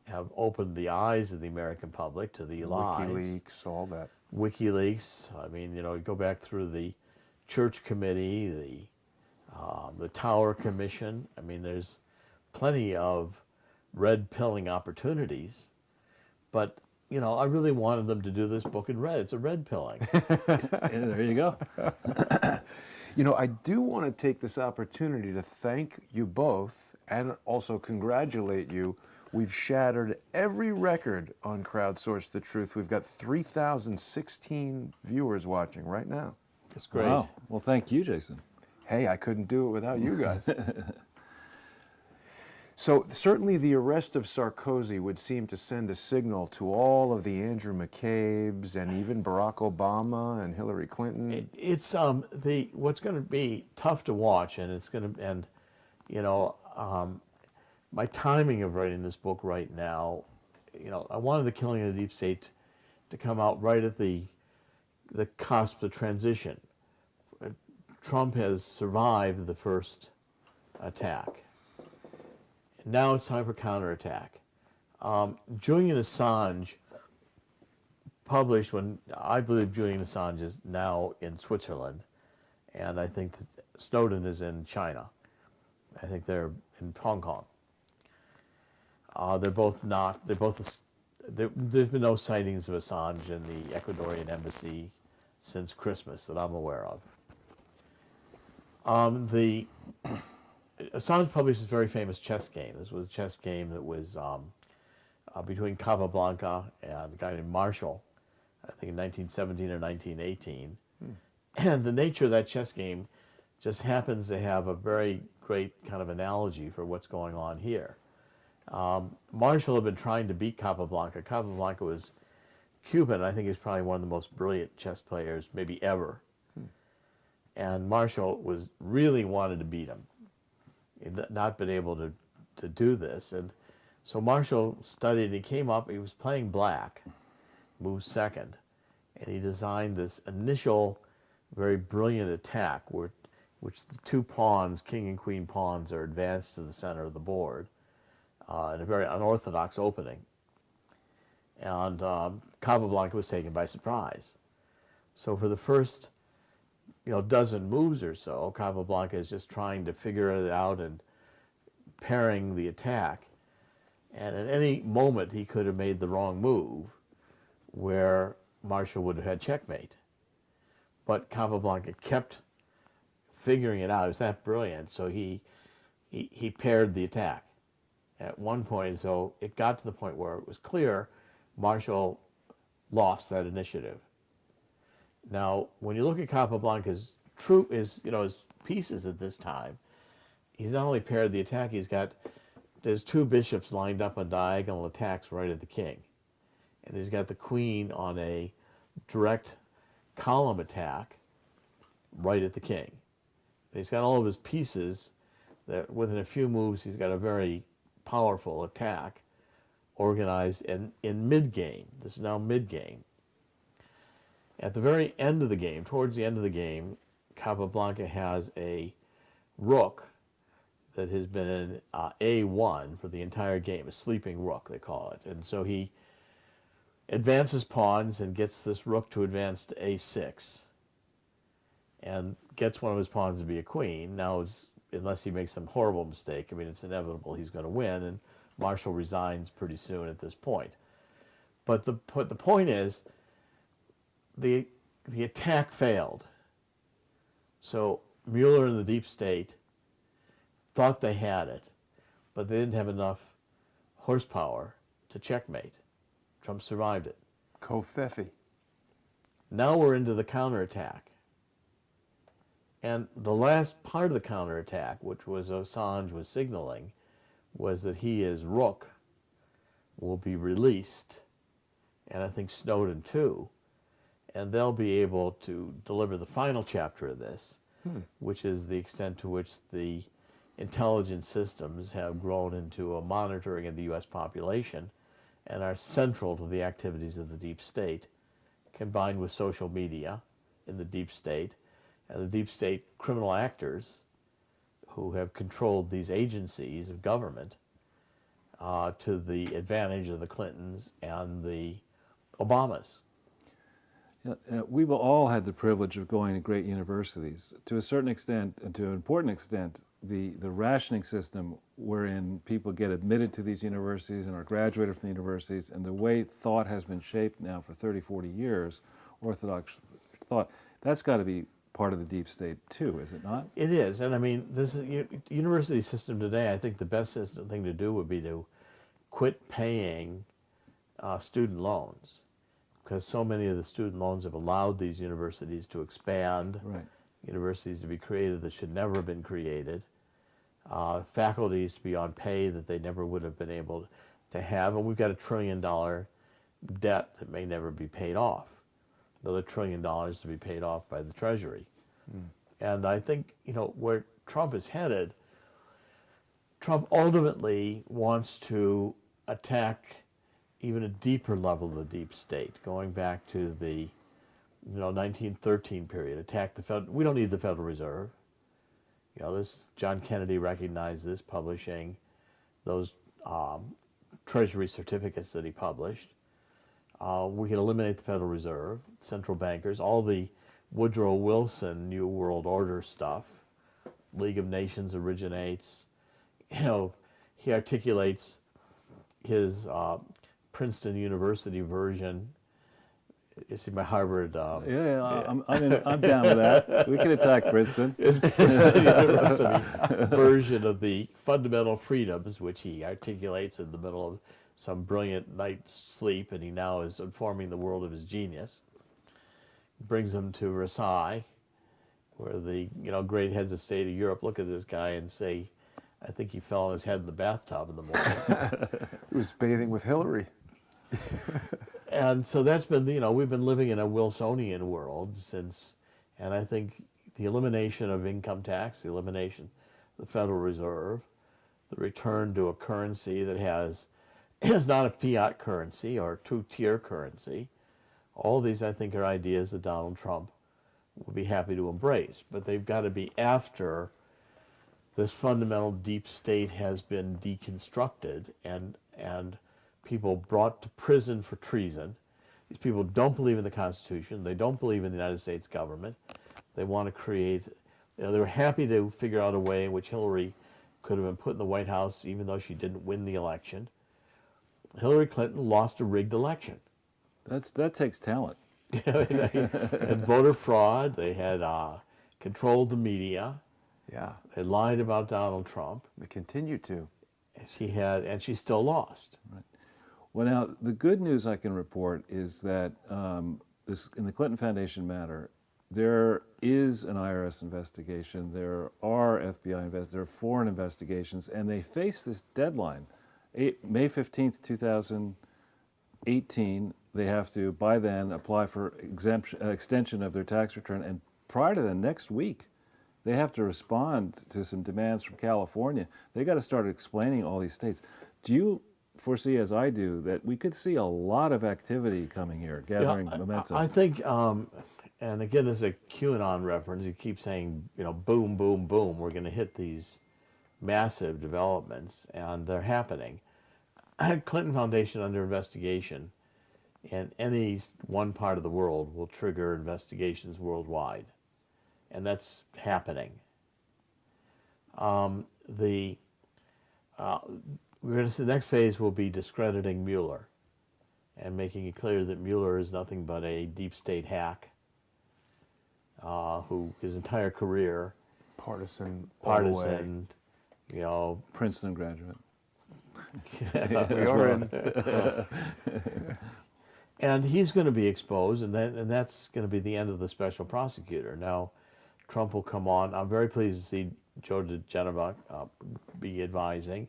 have opened the eyes of the American public to the lies. WikiLeaks, all that. WikiLeaks. I mean, you go back through the Church Committee, the Tower Commission. I mean, there's plenty of red pilling opportunities, but I really wanted them to do this book in red. It's a red pilling. Yeah, there you go. I do want to take this opportunity to thank you both and also congratulate you. We've shattered every record on Crowdsource the Truth. We've got 3,016 viewers watching right now. It's great. Wow. Well, thank you, Jason. Hey, I couldn't do it without you guys. So certainly the arrest of Sarkozy would seem to send a signal to all of the Andrew McCabes and even Barack Obama and Hillary Clinton. It's what's going to be tough to watch, and it's going to, my timing of writing this book right now, I wanted The Killing of the Deep State to come out right at the cusp of transition. Trump has survived the first attack. Now it's time for counterattack. Julian Assange published when I believe Julian Assange is now in Switzerland, and I think that Snowden is in China. I think they're in Hong Kong. They're both not. There's been no sightings of Assange in the Ecuadorian embassy since Christmas that I'm aware of. Assange published this very famous chess game. This was a chess game that was between Capablanca and a guy named Marshall, I think in 1917 or 1918. And the nature of that chess game just happens to have a very great kind of analogy for what's going on here. Marshall had been trying to beat Capablanca. Capablanca was Cuban. I think he's probably one of the most brilliant chess players maybe ever. And Marshall really wanted to beat him. He'd not been able to do this. And so Marshall studied, he came up, he was playing black, moved second, and he designed this initial very brilliant attack which the two pawns, king and queen pawns, are advanced to the center of the board in a very unorthodox opening. and Capablanca was taken by surprise. So for the first, dozen moves or so, Capablanca is just trying to figure it out and parrying the attack. And at any moment, he could have made the wrong move where Marshall would have had checkmate. But Capablanca kept figuring it out. It was that brilliant. So he paired the attack at one point. So it got to the point where it was clear Marshall lost that initiative. Now, when you look at Capablanca's his pieces at this time, he's not only paired the attack, there's two bishops lined up on diagonal attacks right at the king. And he's got the queen on a direct column attack right at the king. And he's got all of his pieces that within a few moves, he's got a very powerful attack organized in mid-game. This is now mid-game. At the very end of the game, towards the end of the game, Capablanca has a rook that has been an A1 for the entire game, a sleeping rook, they call it. And so he advances pawns and gets this rook to advance to A6 and gets one of his pawns to be a queen. Now, unless he makes some horrible mistake, it's inevitable he's going to win, and Marshall resigns pretty soon at this point. But the point is, the attack failed. So Mueller and the deep state thought they had it, but they didn't have enough horsepower to checkmate. Trump survived it. Covfefe. Now we're into the counterattack. And the last part of the counterattack, which was Assange was signaling, was that his rook will be released, and I think Snowden too, and they'll be able to deliver the final chapter of this, which is the extent to which the intelligence systems have grown into a monitoring of the U.S. population and are central to the activities of the deep state, combined with social media in the deep state, and the deep state criminal actors who have controlled these agencies of government to the advantage of the Clintons and the Obamas. We've all had the privilege of going to great universities. To a certain extent, and to an important extent, the rationing system wherein people get admitted to these universities and are graduated from the universities, and the way thought has been shaped now for 30, 40 years, Orthodox thought, that's got to be part of the deep state too, is it not? It is, and this is university system today. I think the best thing to do would be to quit paying student loans, because so many of the student loans have allowed these universities to expand, Right. universities to be created that should never have been created, faculties to be on pay that they never would have been able to have, and we've got $1 trillion debt that may never be paid off. Another $1 trillion to be paid off by the Treasury. And I think, where Trump is headed, Trump ultimately wants to attack even a deeper level of the deep state, going back to the 1913 period, attack the Federal. We don't need the Federal Reserve. John Kennedy recognized this, publishing those Treasury certificates that he published. We can eliminate the Federal Reserve, central bankers, all the Woodrow Wilson New World Order stuff. League of Nations originates. He articulates his Princeton University version. You see my Harvard. I'm down with that. We can attack Princeton. His Princeton University version of the fundamental freedoms, which he articulates in the middle of some brilliant night's sleep, and he now is informing the world of his genius. Brings him to Versailles, where the great heads of state of Europe look at this guy and say, I think he fell on his head in the bathtub in the morning. He was bathing with Hillary. And so that's been, we've been living in a Wilsonian world since, and I think the elimination of income tax, the elimination of the Federal Reserve, the return to a currency that is not a fiat currency or two-tier currency, all these, I think, are ideas that Donald Trump would be happy to embrace. But they've got to be after this fundamental deep state has been deconstructed and people brought to prison for treason. These people don't believe in the Constitution. They don't believe in the United States government. They want to create, they were happy to figure out a way in which Hillary could have been put in the White House even though she didn't win the election. Hillary Clinton lost a rigged election. That takes talent. And voter fraud. They had controlled the media. Yeah, They lied about Donald Trump. they continue to. And she still lost. Well, now, the good news I can report is that this, in the Clinton Foundation matter, there is an IRS investigation, there are FBI investigations, there are foreign investigations, and they face this deadline. May 15th, 2018, they have to, by then, apply for extension of their tax return, and prior to the next week, they have to respond to some demands from California. They got to start explaining all these states. Do you foresee, as I do, that we could see a lot of activity coming here, gathering momentum? I think, and again, this is a QAnon reference. He keeps saying, boom, boom, boom. We're going to hit these massive developments, and they're happening. Clinton Foundation under investigation in any one part of the world will trigger investigations worldwide, and that's happening. We're going to see the next phase will be discrediting Mueller and making it clear that Mueller is nothing but a deep state hack who his entire career Partisan, all the way. Princeton graduate. We are in. And he's going to be exposed, and that's going to be the end of the special prosecutor. Now, Trump will come on. I'm very pleased to see Joe DeGenova be advising.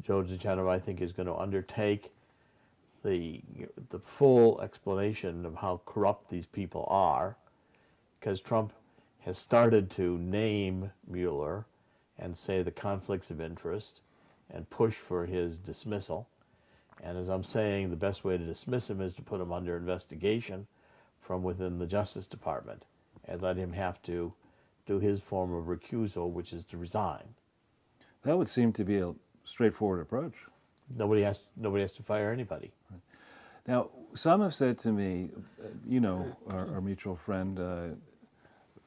Joe DeGenova, I think, is going to undertake the full explanation of how corrupt these people are, because Trump has started to name Mueller and say the conflicts of interest and push for his dismissal. And as I'm saying, the best way to dismiss him is to put him under investigation from within the Justice Department and let him have to do his form of recusal, which is to resign. That would seem to be a straightforward approach. Nobody has to fire anybody. Right. Now, some have said to me, our mutual friend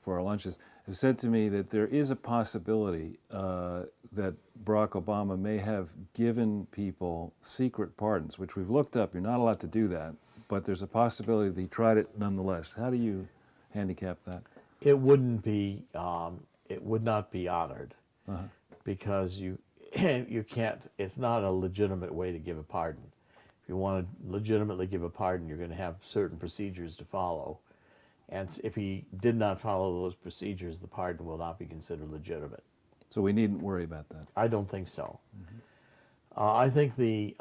for our lunches, have said to me that there is a possibility that Barack Obama may have given people secret pardons, which we've looked up. You're not allowed to do that, but there's a possibility that he tried it nonetheless. How do you handicap that? It wouldn't be. It would not be honored because you can't. It's not a legitimate way to give a pardon. If you want to legitimately give a pardon, you're going to have certain procedures to follow. And if he did not follow those procedures, the pardon will not be considered legitimate. So we needn't worry about that. I don't think so. I think the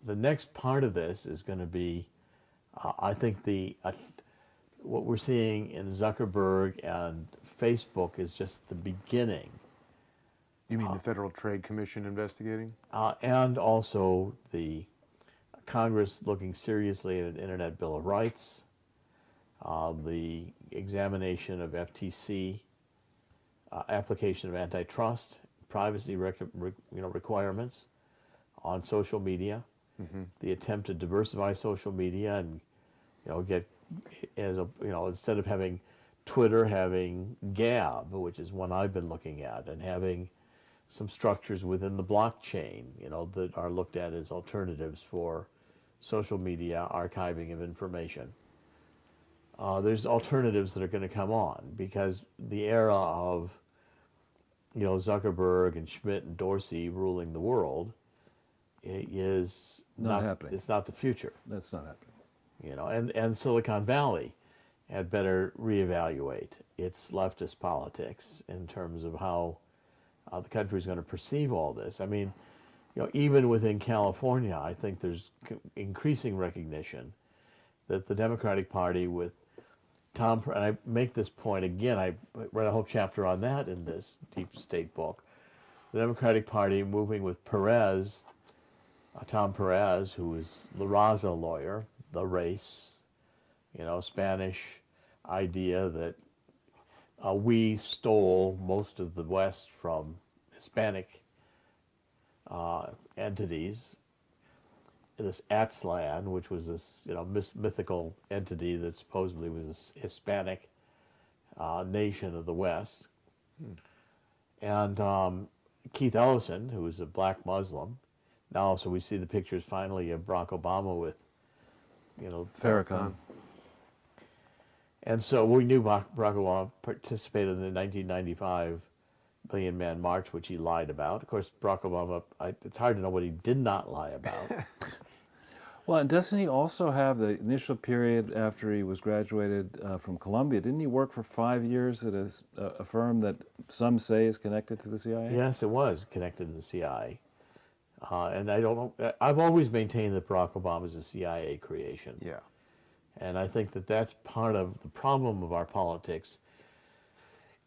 next part of this is going to be, I think what we're seeing in Zuckerberg and Facebook is just the beginning. You mean the Federal Trade Commission investigating? And also the Congress looking seriously at an Internet Bill of Rights, the examination of FTC, application of antitrust, privacy requirements on social media, the attempt to diversify social media and get instead of having Twitter, having Gab, which is one I've been looking at, and having some structures within the blockchain, that are looked at as alternatives for social media archiving of information. There's alternatives that are going to come on because the era of Zuckerberg and Schmidt and Dorsey ruling the world is not happening. It's not the future. That's not happening. And Silicon Valley had better reevaluate its leftist politics in terms of how the country is going to perceive all this. I mean, even within California, I think there's increasing recognition that the Democratic Party with and I make this point again, I read a whole chapter on that in this Deep State book. The Democratic Party moving with Perez, Tom Perez, who is La Raza lawyer, the race, Spanish idea that we stole most of the West from Hispanic entities. this Atzlan, which was this mythical entity that supposedly was this Hispanic nation of the West, and Keith Ellison, who was a black Muslim. Now, so we see the pictures finally of Barack Obama with, Farrakhan. And so we knew Barack Obama participated in the 1995 Million Man March, which he lied about. Of course, Barack Obama, it's hard to know what he did not lie about. Well, and doesn't he also have the initial period after he was graduated from Columbia? Didn't he work for 5 years at a firm that some say is connected to the CIA? Yes, it was connected to the CIA. And I don't know, I've always maintained that Barack Obama is a CIA creation. Yeah. And I think that that's part of the problem of our politics,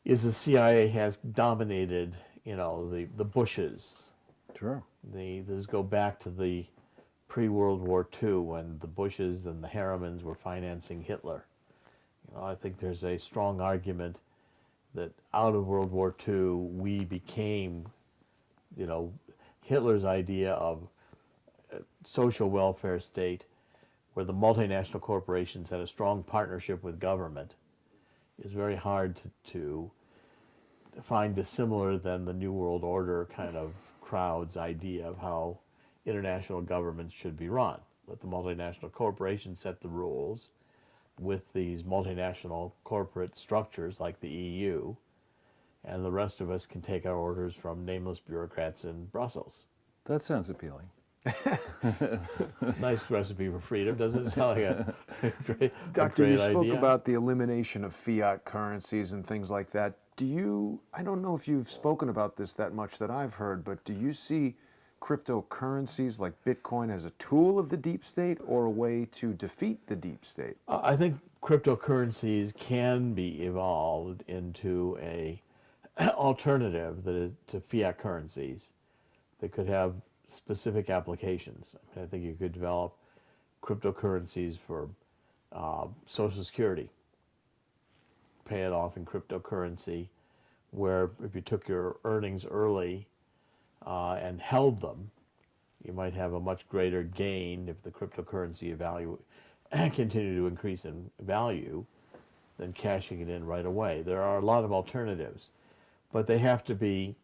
is the CIA has dominated, the Bushes. Sure. This go back to the pre-World War II when the Bushes and the Harrimans were financing Hitler. I think there's a strong argument that out of World War II we became, Hitler's idea of a social welfare state where the multinational corporations had a strong partnership with government is very hard to find dissimilar than the New World Order kind of crowd's idea of how international governments should be run. Let the multinational corporations set the rules with these multinational corporate structures like the EU, and the rest of us can take our orders from nameless bureaucrats in Brussels. That sounds appealing. Nice recipe for freedom. Doesn't it sound like a great, Doctor, a great you spoke idea? about the elimination of fiat currencies and things like that. I don't know if you've spoken about this that much that I've heard, but do you see cryptocurrencies like Bitcoin as a tool of the deep state or a way to defeat the deep state? I think cryptocurrencies can be evolved into a alternative that is to fiat currencies that could have specific applications. I think you could develop cryptocurrencies for Social Security, pay it off in cryptocurrency, where if you took your earnings early and held them, you might have a much greater gain if the cryptocurrency value continue to increase in value than cashing it in right away. There are a lot of alternatives, but they have to be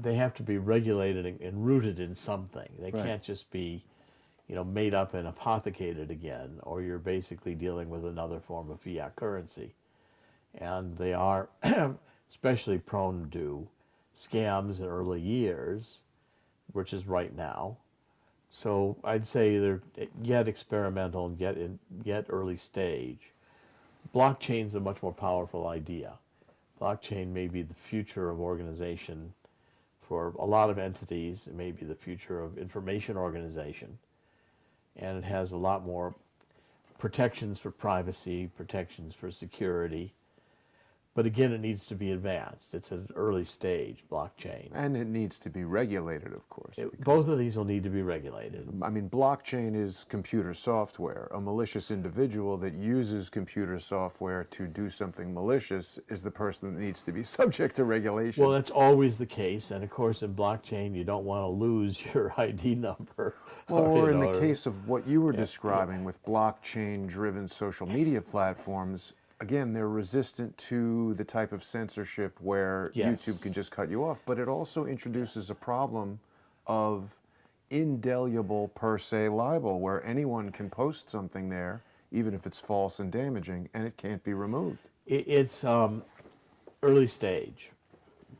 they have to be regulated and rooted in something. They Right. can't just be, made up and apothecated again, or you're basically dealing with another form of fiat currency. And they are especially prone to scams in early years, which is right now. So I'd say they're yet experimental and yet early stage. Blockchain's a much more powerful idea. Blockchain may be the future of organization for a lot of entities. It may be the future of information organization. And it has a lot more protections for privacy, protections for security. But again, it needs to be advanced. It's at an early stage, blockchain. And it needs to be regulated, of course. Both of these will need to be regulated. I mean, blockchain is computer software. A malicious individual that uses computer software to do something malicious is the person that needs to be subject to regulation. Well, that's always the case. And of course, in blockchain, you don't want to lose your ID number. Or in the case of what you were describing with blockchain-driven social media platforms, again, they're resistant to the type of censorship where Yes. YouTube can just cut you off, but it also introduces a problem of indelible per se libel, where anyone can post something there, even if it's false and damaging, and it can't be removed. It's early stage,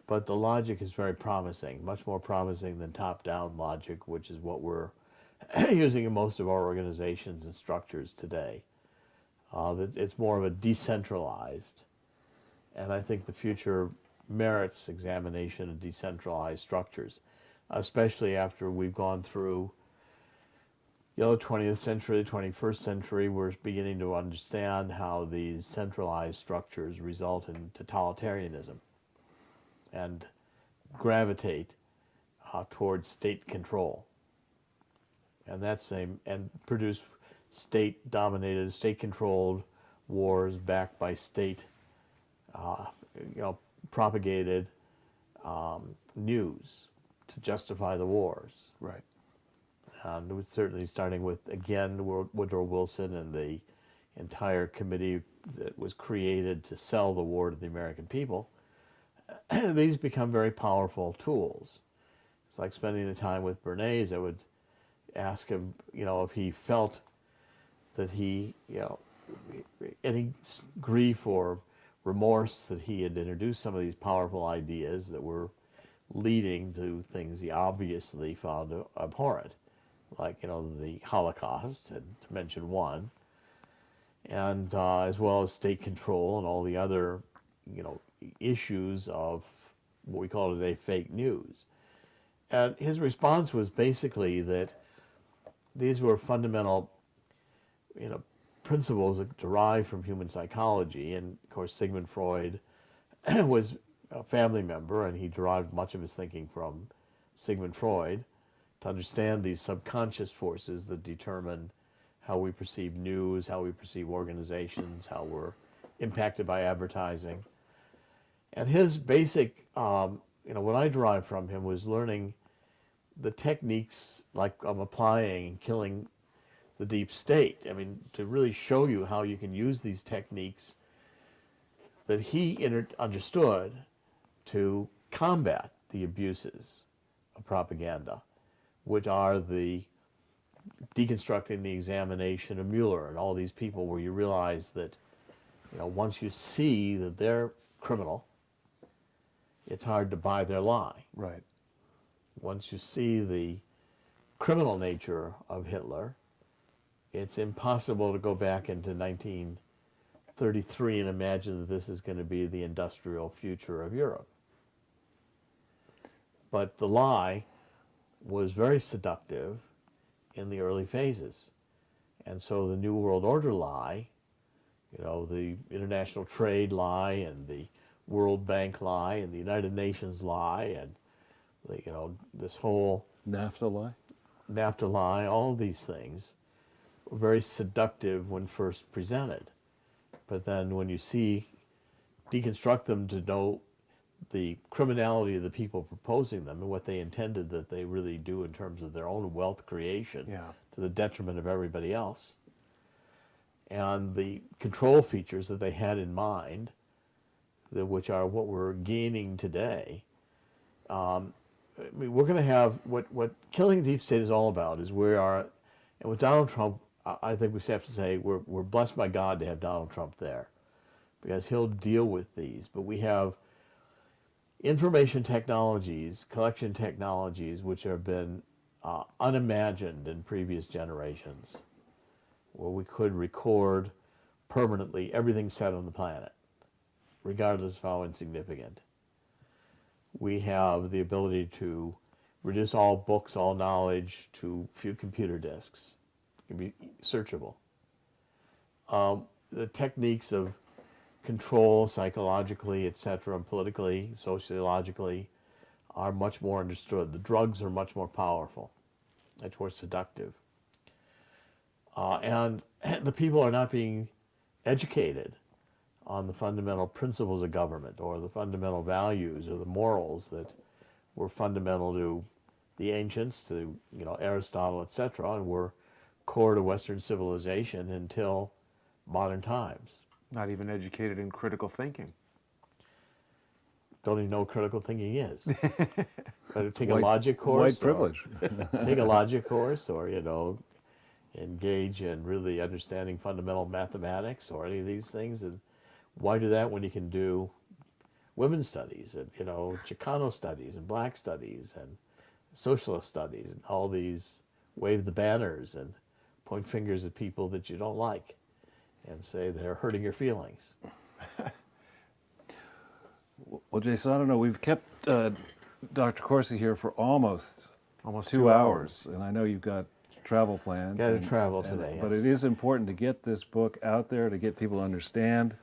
but the logic is very promising, much more promising than top-down logic, which is what we're using in most of our organizations and structures today. It's more of a decentralized, and I think the future merits examination of decentralized structures, especially after we've gone through the 20th century, the 21st century. We're beginning to understand how these centralized structures result in totalitarianism and gravitate towards state control, and and produce state-dominated, state-controlled wars backed by state, propagated news to justify the wars. Right. And it was certainly starting with, again, Woodrow Wilson and the entire committee that was created to sell the war to the American people. These become very powerful tools. It's like spending the time with Bernays. I would ask him, if he felt that he, any grief or remorse that he had introduced some of these powerful ideas that were leading to things he obviously found abhorrent, like, the Holocaust, and to mention one, and as well as state control and all the other, issues of what we call today fake news. And his response was basically that these were fundamental, principles that derive from human psychology. And of course, Sigmund Freud was a family member, and he derived much of his thinking from Sigmund Freud to understand these subconscious forces that determine how we perceive news, how we perceive organizations, how we're impacted by advertising. And his basic, what I derived from him was learning the techniques like I'm applying in killing the deep state. I mean, to really show you how you can use these techniques that he understood to combat the abuses of propaganda, which are the deconstructing the examination of Mueller and all these people, where you realize that, once you see that they're criminal, it's hard to buy their lie. Right. Once you see the criminal nature of Hitler, it's impossible to go back into 1933 and imagine that this is going to be the industrial future of Europe. But the lie was very seductive in the early phases. And so the New World Order lie, the international trade lie and the World Bank lie and the United Nations lie and this whole NAFTA lie, all of these things were very seductive when first presented. But then when you deconstruct them to know the criminality of the people proposing them and what they intended that they really do in terms of their own wealth creation to the detriment of everybody else, and the control features that they had in mind, which are what we're gaining today. We're going to have what killing the deep state is all about is we are, and with Donald Trump, I think we have to say we're blessed by God to have Donald Trump there, because he'll deal with these. But we have information technologies, collection technologies, which have been unimagined in previous generations, where we could record permanently everything said on the planet, regardless of how insignificant. We have the ability to reduce all books, all knowledge to few computer disks. It can be searchable. The techniques of control psychologically, etc., and politically, sociologically, are much more understood. The drugs are much more powerful, much more seductive. And the people are not being educated on the fundamental principles of government or the fundamental values or the morals that were fundamental to the ancients, to Aristotle, etc., and were core to Western civilization until modern times. Not even educated in critical thinking. Don't even know what critical thinking is. Better take a logic course. White privilege. Take a logic course, or engage in really understanding fundamental mathematics or any of these things. And why do that when you can do women's studies and Chicano studies and black studies and socialist studies and all these, wave the banners and point fingers at people that you don't like and say they're hurting your feelings. Well, Jason, I don't know. We've kept Dr. Corsi here for almost 2 2 hours, and I know you've got travel plans. Got to travel today. But yes. it is important to get this book out there, to get people to understand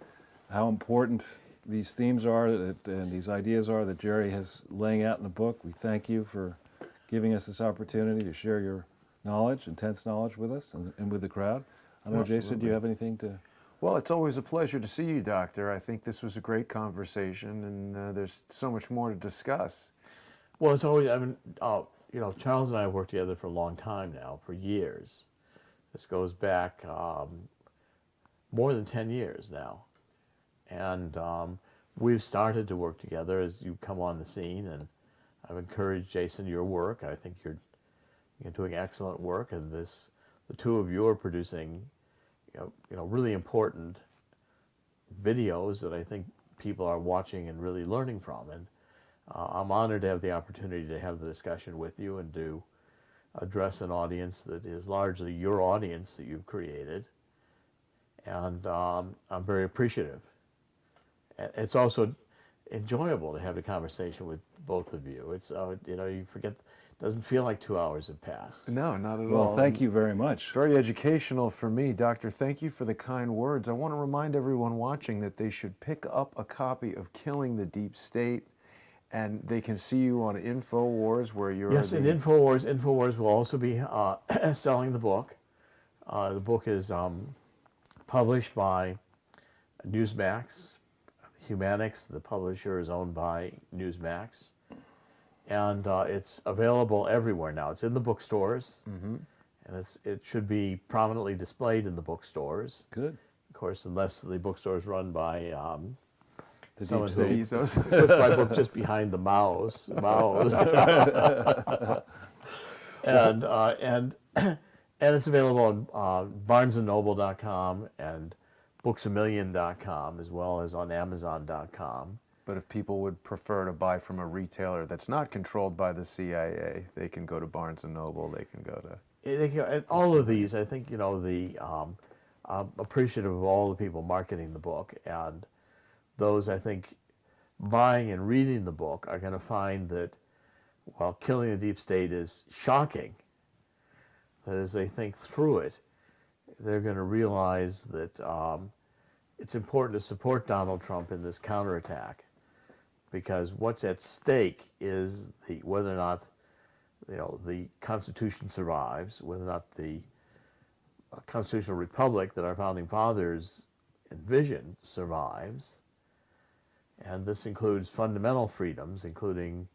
how important these themes are and these ideas are that Jerry has laying out in the book. We thank you for giving us this opportunity to share your knowledge, intense knowledge with us and with the crowd. I don't know, Jason, do you have anything to... Well, it's always a pleasure to see you, Doctor. I think this was a great conversation, and there's so much more to discuss. Well, it's always, you know, Charles and I have worked together for a long time now, for years. This goes back more than 10 years now. And we've started to work together as you come on the scene, and I've encouraged Jason your work. I think you're doing excellent work, and the two of you are producing, you know, really important videos that I think people are watching and really learning from. And I'm honored to have the opportunity to have the discussion with you and to address an audience that is largely your audience that you've created. And I'm very appreciative. It's also enjoyable to have a conversation with both of you. It's, you know, you forget, it doesn't feel like 2 hours have passed. No, not at all. Well, thank you very much. Very educational for me, Doctor. Thank you for the kind words. I want to remind everyone watching that they should pick up a copy of Killing the Deep State, and they can see you on InfoWars, where you're... Yes, and InfoWars will also be selling the book. The book is published by Newsmax. Humanics, the publisher, is owned by Newsmax. And it's available everywhere now. It's in the bookstores, and it should be prominently displayed in the bookstores. Good. Of course, unless the bookstore's run by The someone Deep who State. puts my book just behind the mouse. And it's available on BarnesandNoble.com and BooksAMillion.com, as well as on Amazon.com. But if people would prefer to buy from a retailer that's not controlled by the CIA, they can go to Barnes & Noble, they can go to... And all of these, I think, you know, I'm appreciative of all the people marketing the book, and those, I think, buying and reading the book are going to find that while Killing the Deep State is shocking, that as they think through it, they're going to realize that it's important to support Donald Trump in this counterattack, because what's at stake is whether or not, you know, the Constitution survives, whether or not the constitutional republic that our founding fathers envisioned survives. And this includes fundamental freedoms, including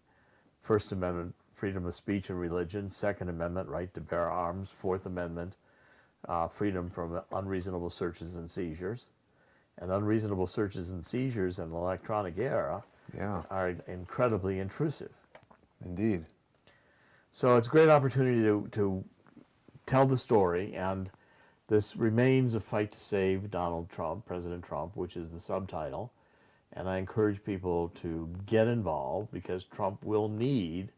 First Amendment, freedom of speech and religion, Second Amendment, right to bear arms, Fourth Amendment, freedom from unreasonable searches and seizures. And unreasonable searches and seizures in the electronic era are incredibly intrusive. Indeed. So it's a great opportunity to tell the story, and this remains a fight to save Donald Trump, President Trump, which is the subtitle. And I encourage people to get involved, because Trump will need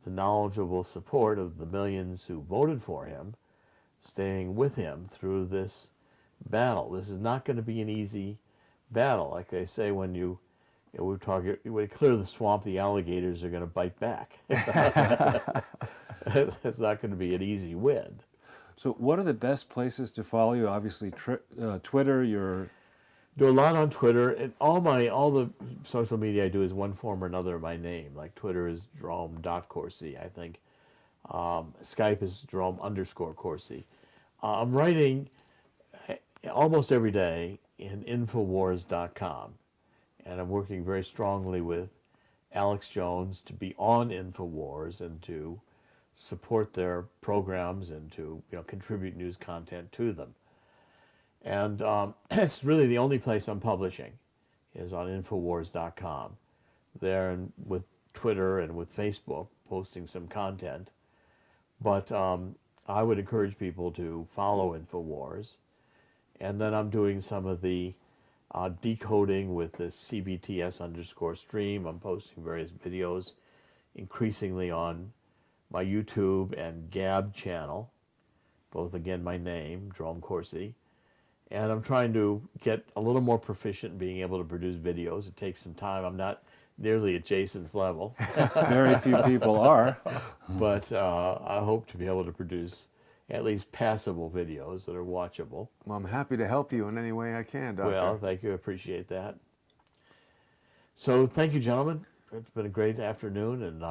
the knowledgeable support of the millions who voted for him, staying with him through this battle. This is not going to be an easy battle. Like they say, when when you clear the swamp, the alligators are going to bite back. It's not going to be an easy win. So what are the best places to follow you? Obviously, Twitter, Do a lot on Twitter, and all the social media I do is one form or another of my name. Like Twitter is Jerome.Corsi, I think. Skype is Jerome_Corsi. I'm writing almost every day in Infowars.com, and I'm working very strongly with Alex Jones to be on Infowars and to support their programs and to, you know, contribute news content to them. And it's really the only place I'm publishing is on Infowars.com. There, and with Twitter and with Facebook, posting some content. But I would encourage people to follow Infowars. And then I'm doing some of the decoding with the CBTS_stream. I'm posting various videos increasingly on my YouTube and Gab channel, both, again, my name, Jerome Corsi. And I'm trying to get a little more proficient in being able to produce videos. It takes some time. I'm not nearly at Jason's level. very few people are. But I hope to be able to produce at least passable videos that are watchable. Well, I'm happy to help you in any way I can, Doctor. Well, thank you. I appreciate that. So thank you, gentlemen. It's been a great afternoon, and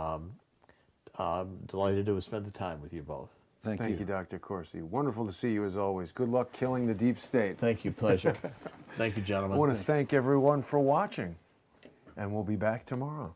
I'm delighted to have spent the time with you both. Thank you, Dr. Corsi. Wonderful to see you as always. Good luck killing the deep state. Thank you. Pleasure. Thank you, gentlemen. I want to thank everyone for watching, and we'll be back tomorrow.